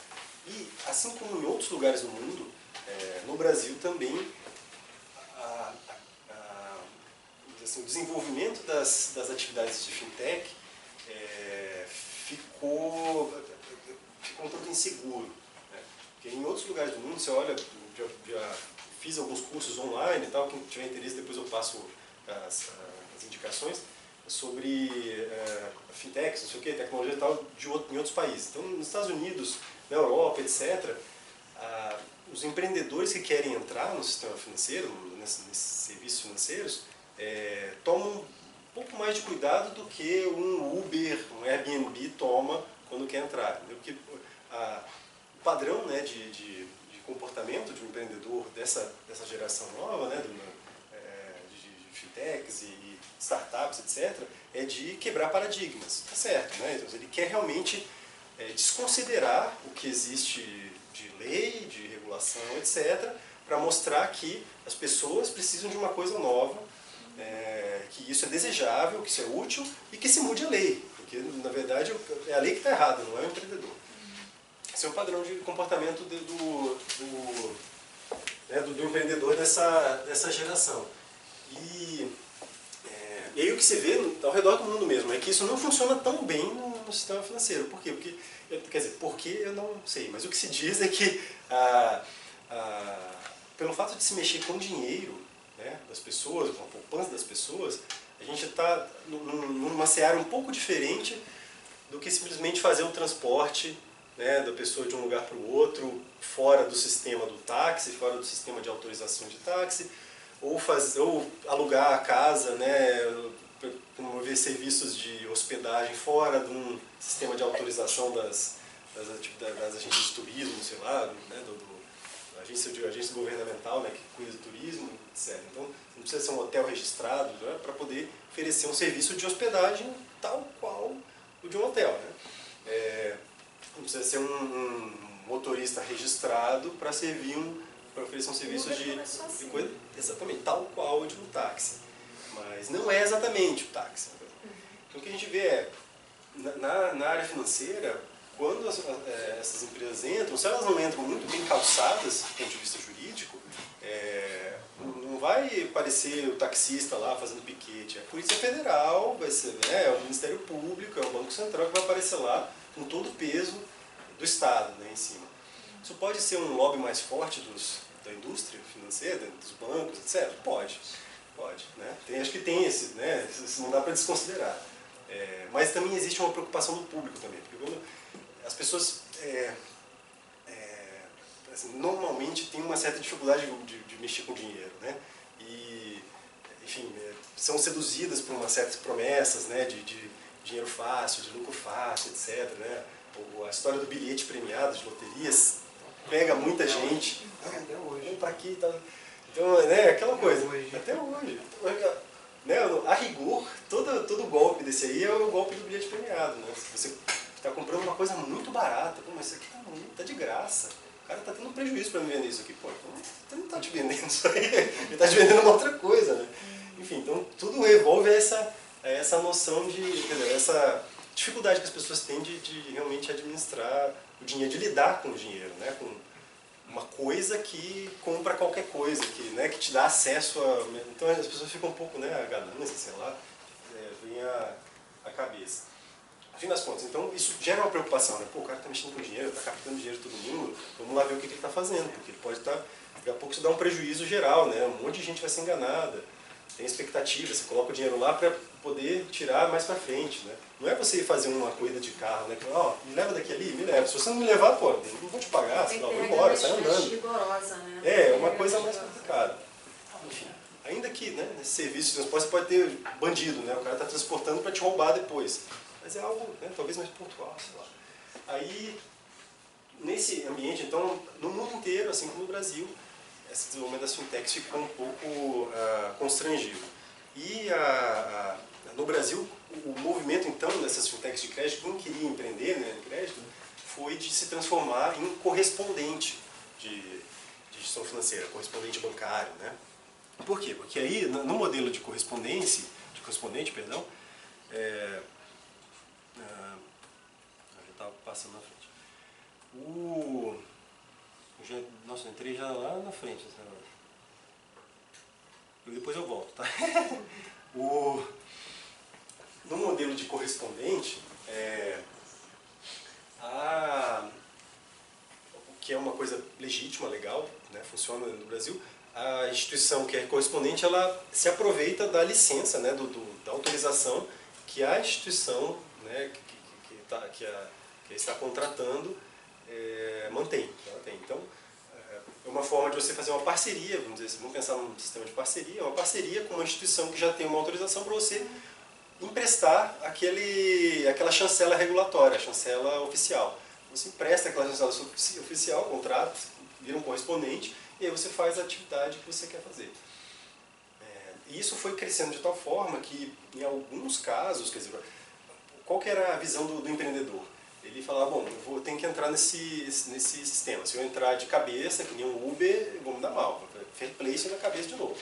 E, assim como em outros lugares do mundo, no Brasil também, o desenvolvimento das atividades de fintech ficam um tanto inseguro. Né? Porque em outros lugares do mundo, você olha, já fiz alguns cursos online e tal, quem tiver interesse depois eu passo as indicações sobre fintechs, não sei o que, tecnologia e tal, em outros países. Então, nos Estados Unidos, na Europa, etc., os empreendedores que querem entrar no sistema financeiro, nesses serviços financeiros, tomam um pouco mais de cuidado do que um Uber, um Airbnb toma quando quer entrar. Entendeu? Porque o padrão, né, de comportamento de um empreendedor dessa geração nova, né, de fintechs e startups, etc., é de quebrar paradigmas. Tá certo, né? Então, ele quer realmente desconsiderar o que existe de lei, de regulação, etc., para mostrar que as pessoas precisam de uma coisa nova, que isso é desejável, que isso é útil e que se mude a lei. Porque, na verdade, é a lei que está errada, não é o empreendedor. Esse é o padrão de comportamento do empreendedor dessa geração. E aí o que se vê ao redor do mundo mesmo é que isso não funciona tão bem no sistema financeiro. Por quê? Quer dizer, porque eu não sei, mas o que se diz é que pelo fato de se mexer com o dinheiro, né, das pessoas, com a poupança das pessoas, a gente está numa seara um pouco diferente do que simplesmente fazer o transporte, né, da pessoa de um lugar para o outro, fora do sistema do táxi, fora do sistema de autorização de táxi, ou alugar a casa, né, promover serviços de hospedagem fora de um sistema de autorização das agências de turismo, sei lá, né, agência governamental, né, que cuida do turismo, etc. Então, não precisa ser um hotel registrado, né, para poder oferecer um serviço de hospedagem tal qual o de um hotel. Né? Não precisa ser um motorista registrado para oferecer um serviço de coisa, exatamente, tal qual o de um táxi. Mas não é exatamente o táxi. Então o que a gente vê é, na área financeira, quando essas empresas entram, se elas não entram muito bem calçadas do ponto de vista jurídico, não vai parecer o taxista lá fazendo piquete. É a Polícia Federal, vai ser, né, é o Ministério Público, é o Banco Central que vai aparecer lá com todo o peso do Estado, né, em cima. Isso pode ser um lobby mais forte da indústria financeira, dos bancos, etc. Pode. Né? Acho que tem esse, né? Isso não dá para desconsiderar. Mas também existe uma preocupação do público também, porque quando as pessoas assim, normalmente têm uma certa dificuldade de mexer com dinheiro, né? E, enfim, são seduzidas por umas certas promessas, né? De dinheiro fácil, de lucro fácil, etc. Né? A história do bilhete premiado de loterias pega muita gente. Até hoje. Vem pra aqui, tá? Então, né, aquela coisa. Até hoje. Né, a rigor, todo golpe desse aí é o golpe do bilhete premiado. Né? Você está comprando uma coisa muito barata, pô, mas isso aqui tá de graça. O cara está tendo um prejuízo para me vender isso aqui. Pô, então ele não está te vendendo isso aí, ele está te vendendo uma outra coisa. Né? Enfim, então tudo envolve essa noção quer dizer, essa dificuldade que as pessoas têm de realmente administrar o dinheiro, de lidar com o dinheiro, né? Com uma coisa que compra qualquer coisa, que te dá acesso a... Então as pessoas ficam um pouco, né, a ganância, sei lá, vem à cabeça. No fim das contas, então isso gera uma preocupação, né? Pô, o cara está mexendo com dinheiro, está captando dinheiro de todo mundo, vamos lá ver o que ele está fazendo, porque ele pode estar... Daqui a pouco isso dá um prejuízo geral, né? Um monte de gente vai ser enganada. Tem expectativa, você coloca o dinheiro lá para poder tirar mais para frente, né? Não é você ir fazer uma corrida de carro, né? Me leva daqui ali, me leva. Se você não me levar, pô, não vou te pagar, sei lá, vou embora, sai andando. Rigorosa, né? É uma coisa mais complicada. Enfim, ainda que, né, nesse serviço de transporte você pode ter bandido, né? O cara está transportando para te roubar depois. Mas é algo, né, talvez mais pontual, sei lá. Aí, nesse ambiente, então, no mundo inteiro, assim como no Brasil, esse desenvolvimento das fintechs ficou um pouco constrangido. E no Brasil, o movimento então dessas fintechs de crédito, quem queria empreender, né, em crédito, foi de se transformar em correspondente de gestão financeira, correspondente bancário. Né? Por quê? Porque aí, no modelo de correspondente, perdão, já estava passando na frente. Nossa, eu entrei já lá na frente. Depois eu volto, tá? No modelo de correspondente, que é uma coisa legítima, legal, né, funciona no Brasil, a instituição que é correspondente, ela se aproveita da licença, né, da autorização que a instituição, né, que está contratando mantém. Ela tem. Então, é uma forma de você fazer uma parceria, vamos dizer assim, vamos pensar num sistema de parceria, uma parceria com uma instituição que já tem uma autorização para você emprestar aquela chancela regulatória, a chancela oficial. Você empresta aquela chancela oficial, contrato, vira um correspondente, e aí você faz a atividade que você quer fazer. E isso foi crescendo de tal forma que, em alguns casos, quer dizer, qual que era a visão do empreendedor? Ele falava, bom, eu tenho que entrar nesse sistema. Se eu entrar de cabeça, que nem um Uber, vou me dar mal. Fair play na cabeça de novo.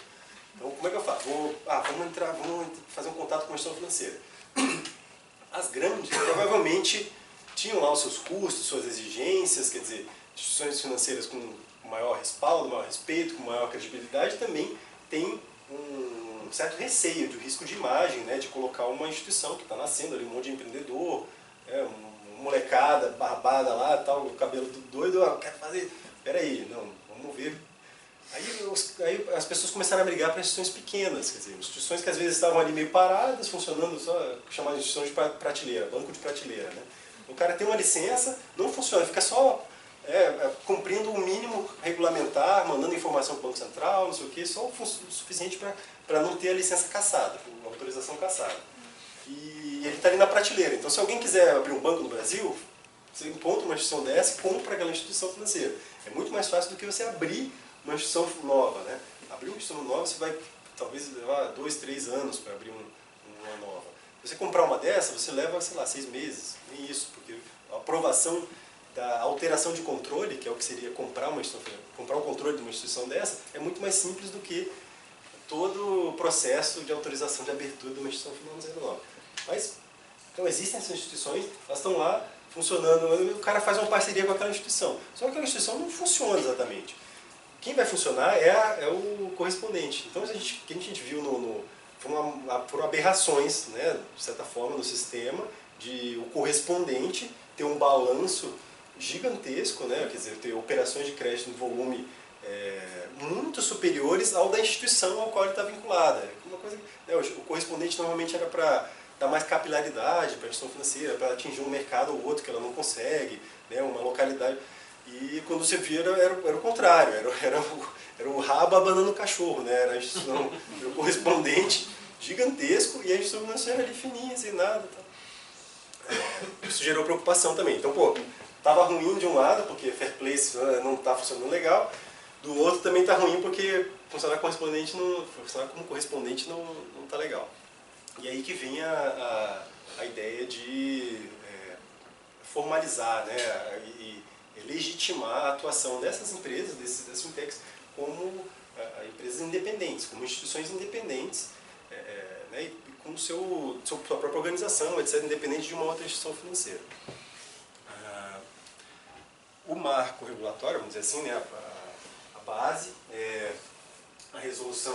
Então, como é que eu faço? Vamos fazer um contato com a instituição financeira. As grandes, provavelmente, tinham lá os seus custos, suas exigências, quer dizer, instituições financeiras com maior respaldo, maior respeito, com maior credibilidade, também tem um certo receio de risco de imagem, né, de colocar uma instituição que está nascendo ali, um monte de empreendedor, uma molecada barbada lá, tal, o cabelo tudo doido, eu quero fazer, peraí, não, vamos ver. Aí as pessoas começaram a brigar para instituições pequenas, quer dizer, instituições que às vezes estavam ali meio paradas, funcionando só, chamadas de instituições de prateleira, banco de prateleira, né. O cara tem uma licença, não funciona, fica só cumprindo o mínimo regulamentar, mandando informação para o Banco Central, não sei o quê, só o suficiente para não ter a licença cassada, a autorização cassada. E ele está ali na prateleira. Então, se alguém quiser abrir um banco no Brasil, você encontra uma instituição dessa e compra aquela instituição financeira. É muito mais fácil do que você abrir uma instituição nova, né? Abrir uma instituição nova, você vai talvez levar 2, 3 anos para abrir uma nova. Se você comprar uma dessa, você leva, sei lá, 6 meses, nem isso, porque a aprovação da alteração de controle, que é o que seria comprar o controle de uma instituição dessa, é muito mais simples do que todo o processo de autorização de abertura de uma instituição financeira nova. Mas, então existem essas instituições, elas estão lá funcionando, o cara faz uma parceria com aquela instituição. Só que aquela instituição não funciona exatamente. Quem vai funcionar é o correspondente. Então, o que a gente viu foram aberrações, né, de certa forma, no sistema, de o correspondente ter um balanço gigantesco, né, quer dizer, ter operações de crédito em volume muito superiores ao da instituição ao qual ele está vinculada. Uma coisa, né, o correspondente normalmente era para dar mais capilaridade para a instituição financeira, para atingir um mercado ou outro que ela não consegue, né, uma localidade. E quando você via era o contrário, era o rabo abanando o cachorro, né, era a instituição, era o correspondente gigantesco e a instituição financeira ali fininha, sem nada. Isso gerou preocupação também. Então, estava ruim de um lado, porque Fair Play não está funcionando legal, do outro também está ruim porque funcionar como correspondente não está legal. E aí que vem a ideia de formalizar, né, e legitimar a atuação dessas empresas, das fintechs, como empresas independentes, como instituições independentes, né, e com sua própria organização, etc., independente de uma outra instituição financeira. O marco regulatório, vamos dizer assim, né, a base é a resolução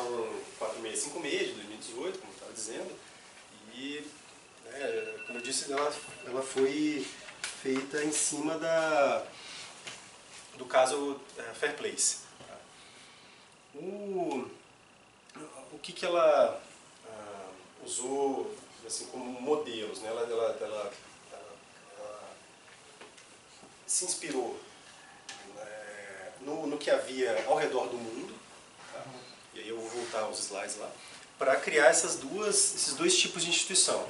4656 de 2018, como eu estava dizendo, e, como eu disse, ela foi feita em cima do caso Fair Place. O que ela usou assim, como modelos, né? Ela se inspirou no que havia ao redor do mundo, tá? E aí eu vou voltar aos slides lá, para criar esses dois tipos de instituição.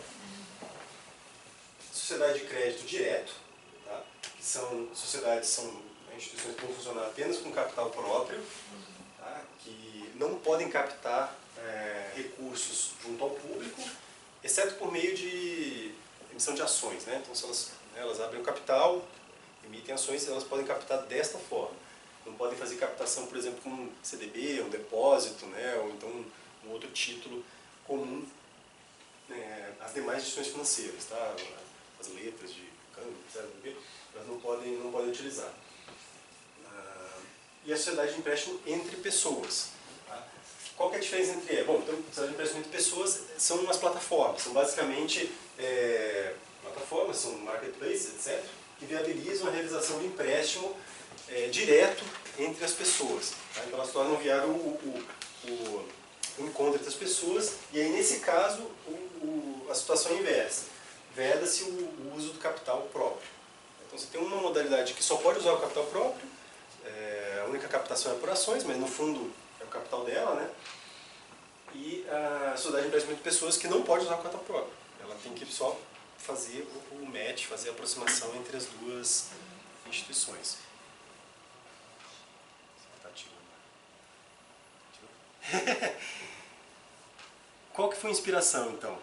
Sociedade de crédito direto, tá? Que são instituições que vão funcionar apenas com capital próprio, tá? Que não podem captar recursos junto ao público, exceto por meio de emissão de ações, né? Então, se elas abrem o capital, emitem ações, elas podem captar desta forma. Não podem fazer captação, por exemplo, com um CDB, um depósito, né? Ou então um outro título comum às demais instituições financeiras, tá? As letras de câmbio, etc., elas não podem utilizar. E a sociedade de empréstimo entre pessoas. Tá? Qual que é a diferença entre elas? Bom, então, a sociedade de empréstimo entre pessoas são umas plataformas, são basicamente plataformas, são marketplaces, etc., que viabilizam a realização de empréstimo direto entre as pessoas. Tá? Então, ela se torna um viário o encontro entre as pessoas, e aí, nesse caso, a situação é inversa. Veda-se o uso do capital próprio. Então, você tem uma modalidade que só pode usar o capital próprio, a única captação é por ações, mas no fundo é o capital dela, né? E a sociedade de investimento de pessoas que não pode usar o capital próprio. Ela tem que só fazer o match, fazer a aproximação entre as duas instituições. Qual que foi a inspiração, então?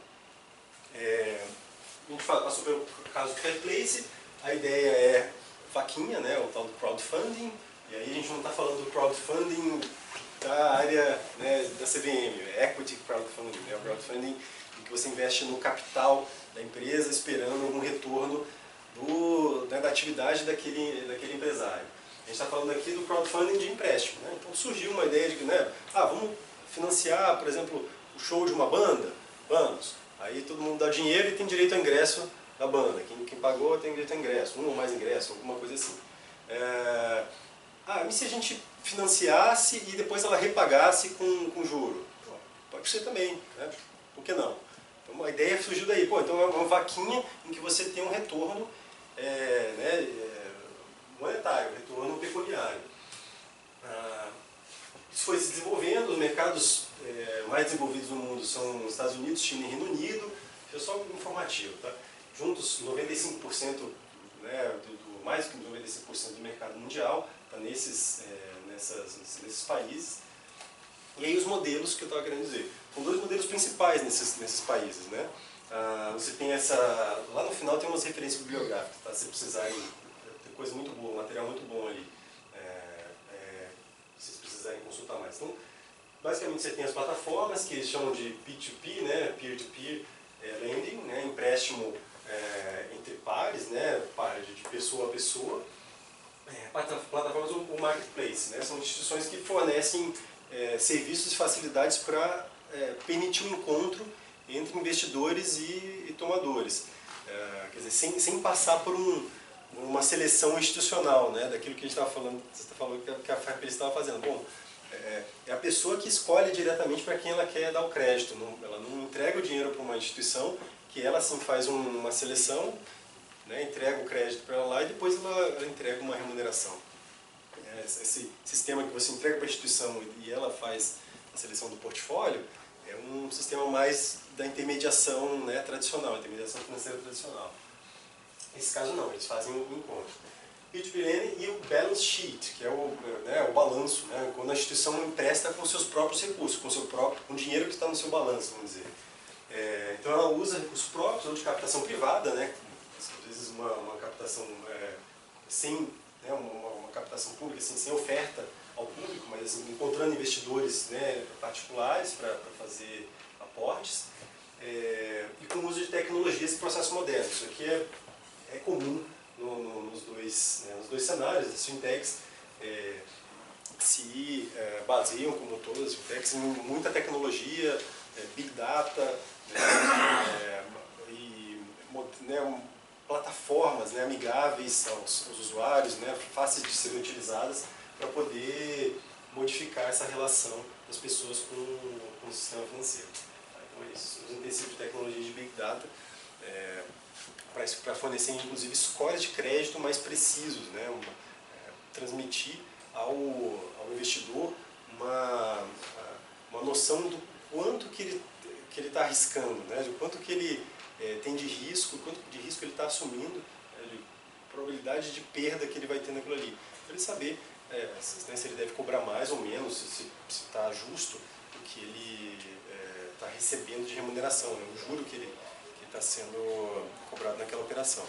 A gente passou pelo caso do Fairplace, a ideia é vaquinha, né, o tal do crowdfunding, e aí a gente não está falando do crowdfunding da área, né, da CVM, equity crowdfunding, né, o crowdfunding em que você investe no capital da empresa esperando algum retorno da atividade daquele empresário. A gente está falando aqui do crowdfunding de empréstimo, né? Então surgiu uma ideia de que, né, vamos financiar, por exemplo, o show de uma banda, vamos. Aí todo mundo dá dinheiro e tem direito ao ingresso da banda. Quem pagou tem direito ao ingresso, um ou mais ingressos, alguma coisa assim. E se a gente financiasse e depois ela repagasse com juro? Pode ser também, né? Por que não? Então a ideia surgiu daí. Então é uma vaquinha em que você tem um retorno monetário, retorno pecuniário. Isso foi se desenvolvendo, os mercados mais desenvolvidos no mundo são os Estados Unidos, China e Reino Unido. Isso é só um informativo, tá? Juntos, 95%, né, mais do que 95% do mercado mundial está nesses países. E aí os modelos que eu estava querendo dizer. São dois modelos principais nesses países, né? Você tem lá no final tem umas referências bibliográficas, tá? Se precisarem, tem coisa muito boa, um material muito bom ali. Se vocês precisarem consultar mais. Então, basicamente você tem as plataformas que eles chamam de P2P, né? Peer-to-peer lending, né? Empréstimo entre pares, né? De pessoa a pessoa. Plataformas ou marketplace, né? São instituições que fornecem serviços e facilidades para permitir um encontro entre investidores e tomadores. Quer dizer, sem passar por uma seleção institucional, né? Daquilo que a gente estava falando, você está falando que a Fairplace estava fazendo. Bom, é a pessoa que escolhe diretamente para quem ela quer dar o crédito. Ela não entrega o dinheiro para uma instituição, que ela sim faz uma seleção, né, entrega o crédito para ela lá e depois ela entrega uma remuneração. Esse sistema que você entrega para a instituição e ela faz a seleção do portfólio é um sistema mais da intermediação, né, tradicional, intermediação financeira tradicional. Nesse caso não, eles fazem um encontro. P2P lending e o balance sheet, que é o balanço, né, quando a instituição empresta com seus próprios recursos, com o dinheiro que está no seu balanço, vamos dizer. Então ela usa recursos próprios ou de captação privada, né, às vezes uma captação uma captação pública, assim, sem oferta ao público, mas assim, encontrando investidores, né, particulares para fazer aportes, e com o uso de tecnologias e processos modernos. Isso aqui é comum nos dois cenários. As fintechs se baseiam, como todas as fintechs, em muita tecnologia, big data, plataformas, né, amigáveis aos usuários, né, fáceis de serem utilizadas para poder modificar essa relação das pessoas com o sistema financeiro. Então é isso, os intensivos de tecnologia de Big Data para fornecer inclusive scores de crédito mais precisos, né, transmitir ao investidor uma noção do quanto que ele está arriscando, né, do quanto que ele tem de risco, quanto de risco ele está assumindo, de probabilidade de perda que ele vai ter naquilo ali. Para ele saber se ele deve cobrar mais ou menos, se está justo o que ele está recebendo de remuneração, né, o juro que está sendo cobrado naquela operação.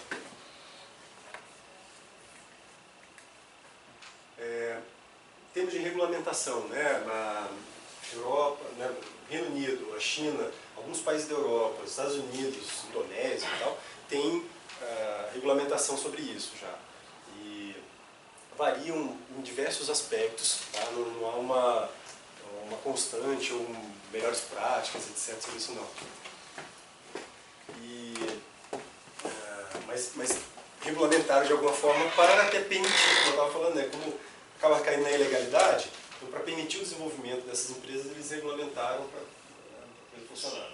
Em termos de regulamentação, né, na Europa, né, Reino Unido, a China, alguns países da Europa, os Estados Unidos, Indonésia e tal, tem regulamentação sobre isso já. E variam em diversos aspectos, tá? Não há uma constante ou melhores práticas, etc. sobre isso não. Mas regulamentaram de alguma forma para até permitir, como eu estava falando, né, como acaba caindo na ilegalidade, então para permitir o desenvolvimento dessas empresas, eles regulamentaram para ele funcionar.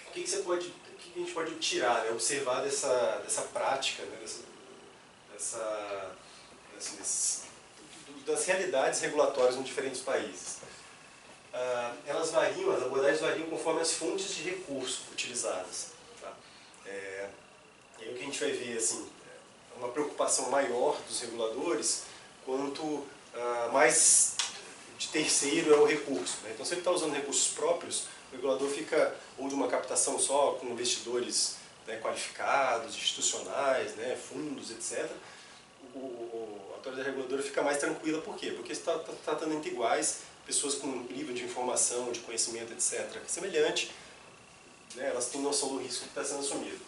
O que a gente pode tirar, né, observar dessa prática, né, das realidades regulatórias em diferentes países? Elas variam, as abordagens variam conforme as fontes de recurso utilizadas. Tá? E aí o que a gente vai ver, assim, uma preocupação maior dos reguladores quanto mais de terceiro é o recurso. Né? Então, se ele está usando recursos próprios, o regulador fica ou de uma captação só com investidores, né, qualificados, institucionais, né, fundos, etc. A autoridade reguladora fica mais tranquila. Por quê? Porque está tratando entre iguais, pessoas com nível de informação, de conhecimento, etc. semelhante, né, elas têm noção do risco que está sendo assumido.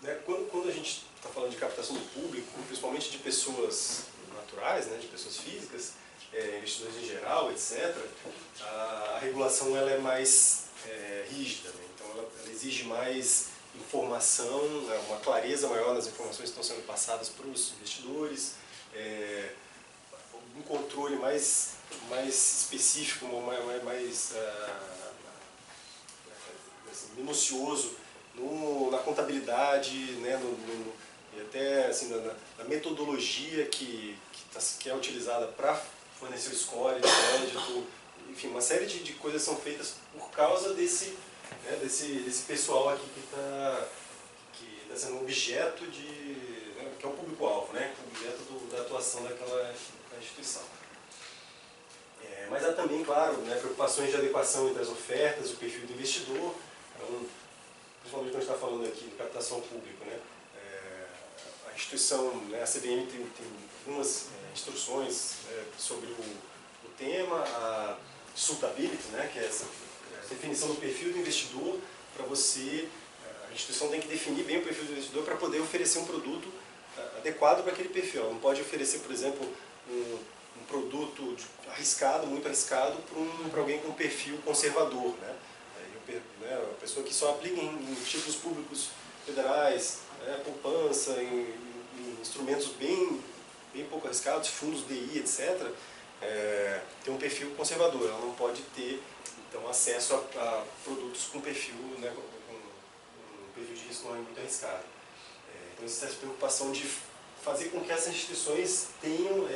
Né, quando a gente está falando de captação do público, principalmente de pessoas naturais, né, de pessoas físicas, investidores em geral, etc., a regulação ela é mais rígida, né? Então ela exige mais informação, uma clareza maior nas informações que estão sendo passadas para os investidores, um controle mais específico, mais assim, minucioso na contabilidade, né, e até assim, na metodologia que é utilizada para fornecer o score de crédito. Enfim, uma série de coisas são feitas por causa desse pessoal aqui que está sendo objeto né, que é o público-alvo, né, objeto da atuação daquela instituição. Mas há também, claro, né, preocupações de adequação entre as ofertas, o perfil do investidor. Então, principalmente quando a gente está falando aqui de captação pública, né, a instituição, né, a CVM tem algumas instruções sobre o tema, a suitability, né, que é essa definição do perfil do investidor. Para você, a instituição tem que definir bem o perfil do investidor para poder oferecer um produto adequado para aquele perfil. Ela não pode oferecer, por exemplo, um produto arriscado, muito arriscado, para alguém com um perfil conservador, né? A pessoa que só aplica em títulos públicos federais, né, poupança, em instrumentos bem pouco arriscados, fundos DI, etc., tem um perfil conservador. Ela não pode ter, então, acesso a produtos com perfil, né, com perfil de risco não é muito arriscado. Então, existe essa preocupação de fazer com que essas instituições tenham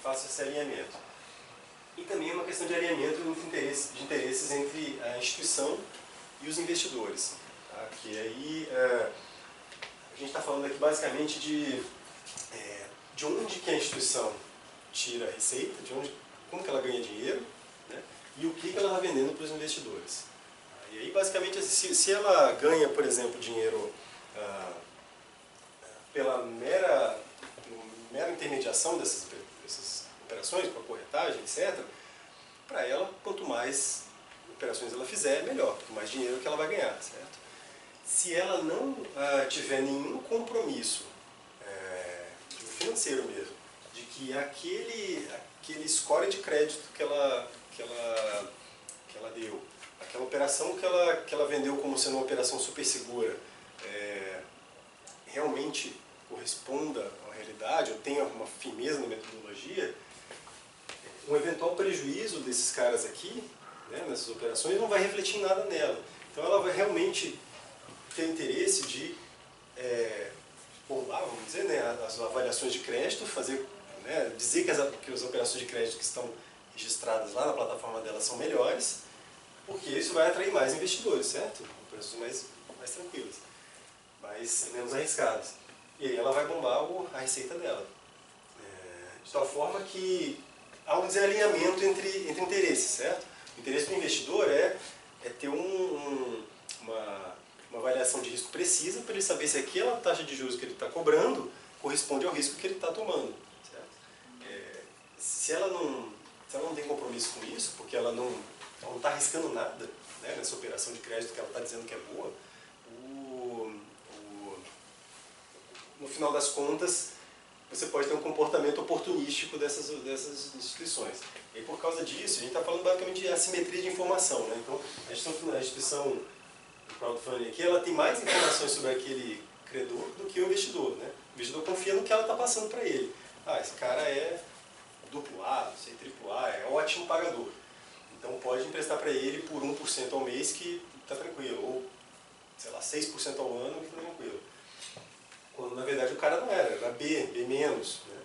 façam esse alinhamento. E também é uma questão de alinhamento de interesses entre a instituição e os investidores. Tá? Que aí a gente está falando aqui basicamente de onde que a instituição tira a receita, como que ela ganha dinheiro, né? E o que ela está vendendo para os investidores. E aí basicamente se ela ganha, por exemplo, dinheiro pela mera intermediação dessas operações, com a corretagem, etc., para ela, quanto mais operações ela fizer, melhor, quanto mais dinheiro que ela vai ganhar, certo? Se ela não tiver nenhum compromisso financeiro mesmo, de que aquele score de crédito que ela deu, aquela operação que ela vendeu como sendo uma operação super segura, realmente corresponda à realidade, ou tenha uma firmeza na metodologia, um eventual prejuízo desses caras aqui, né, nessas operações, não vai refletir em nada nela. Então ela vai realmente ter interesse de bombar, vamos dizer, né, as avaliações de crédito, fazer, né, dizer que as operações de crédito que estão registradas lá na plataforma dela são melhores, porque isso vai atrair mais investidores, certo? Operações mais tranquilas, menos arriscadas. E aí ela vai bombar a receita dela. De tal forma que há um desalinhamento entre interesses, certo? O interesse do investidor é ter uma avaliação de risco precisa para ele saber se aquela taxa de juros que ele está cobrando corresponde ao risco que ele está tomando, certo? Se ela não tem compromisso com isso, porque ela não está arriscando nada, né, nessa operação de crédito que ela está dizendo que é boa, no final das contas, você pode ter um comportamento oportunístico dessas instituições. E por causa disso, a gente está falando basicamente de assimetria de informação, né? Então, a instituição do crowdfunding aqui, ela tem mais informações sobre aquele credor do que o investidor, né? O investidor confia no que ela está passando para ele. Ah, esse cara é duplo A, não sei, triplo A, é ótimo pagador. Então pode emprestar para ele por 1% ao mês que está tranquilo, ou, sei lá, 6% ao ano que está tranquilo. Quando na verdade o cara não era B menos, né?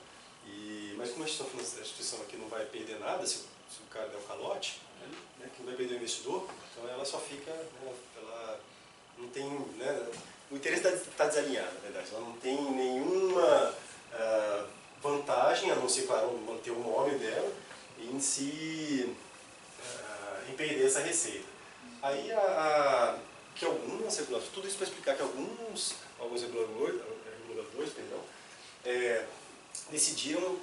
Mas como a instituição aqui não vai perder nada se o cara der o calote, né, que não vai perder o investidor, então ela só fica, né, ela não tem, né, o interesse está desalinhado, na verdade, ela não tem nenhuma vantagem, a não ser, claro, manter o nome dela, em se em perder essa receita. Aí que algumas reguladores, tudo isso para explicar que alguns reguladores, decidiram,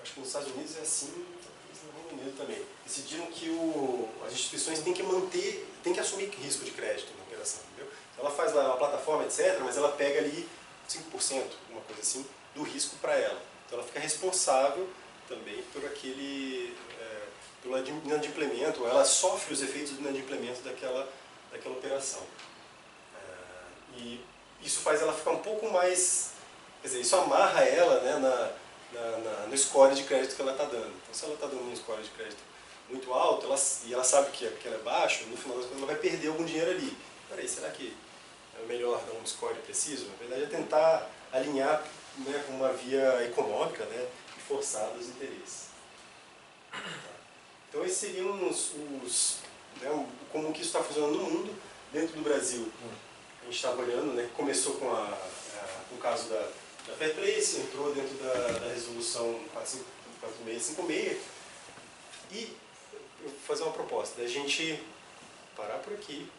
acho que nos Estados Unidos é assim, no Reino Unido também, decidiram que as instituições têm que assumir risco de crédito na operação, entendeu? Então ela faz lá uma plataforma, etc., mas ela pega ali 5%, uma coisa assim, do risco para ela. Então ela fica responsável também por pelo inadimplemento, ela sofre os efeitos do inadimplemento daquela operação. E isso faz ela ficar um pouco mais, quer dizer, isso amarra ela, né, no score de crédito que ela está dando. Então se ela está dando um score de crédito muito alto, e ela sabe que é baixo, no final das contas ela vai perder algum dinheiro ali. Peraí, será que é melhor dar um score preciso? Na verdade é tentar alinhar, né, com uma via econômica, né, e forçar os interesses. Então esses seriam né, como que isso está funcionando no mundo. Dentro do Brasil, a gente estava olhando, né, começou com o caso da Fairplace, entrou dentro da resolução 4656, e eu vou fazer uma proposta da gente parar por aqui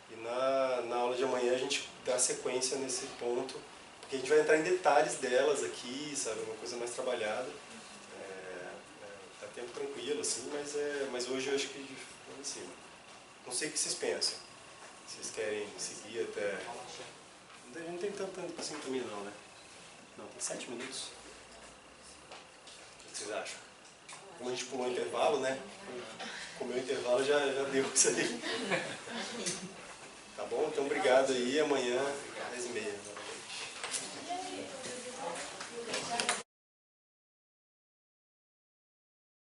e na aula de amanhã a gente dá sequência nesse ponto, porque a gente vai entrar em detalhes delas aqui, sabe, uma coisa mais trabalhada. Tá tempo tranquilo, assim, mas hoje eu acho que vamos em cima. Não sei o que vocês pensam. Vocês querem seguir até... Não tem tanto assim para mim não, né? Não, tem 7 minutos. O que vocês acham? Como a gente pulou o intervalo, né? Comeu o intervalo já deu isso aí. Tá bom? Então obrigado aí. Amanhã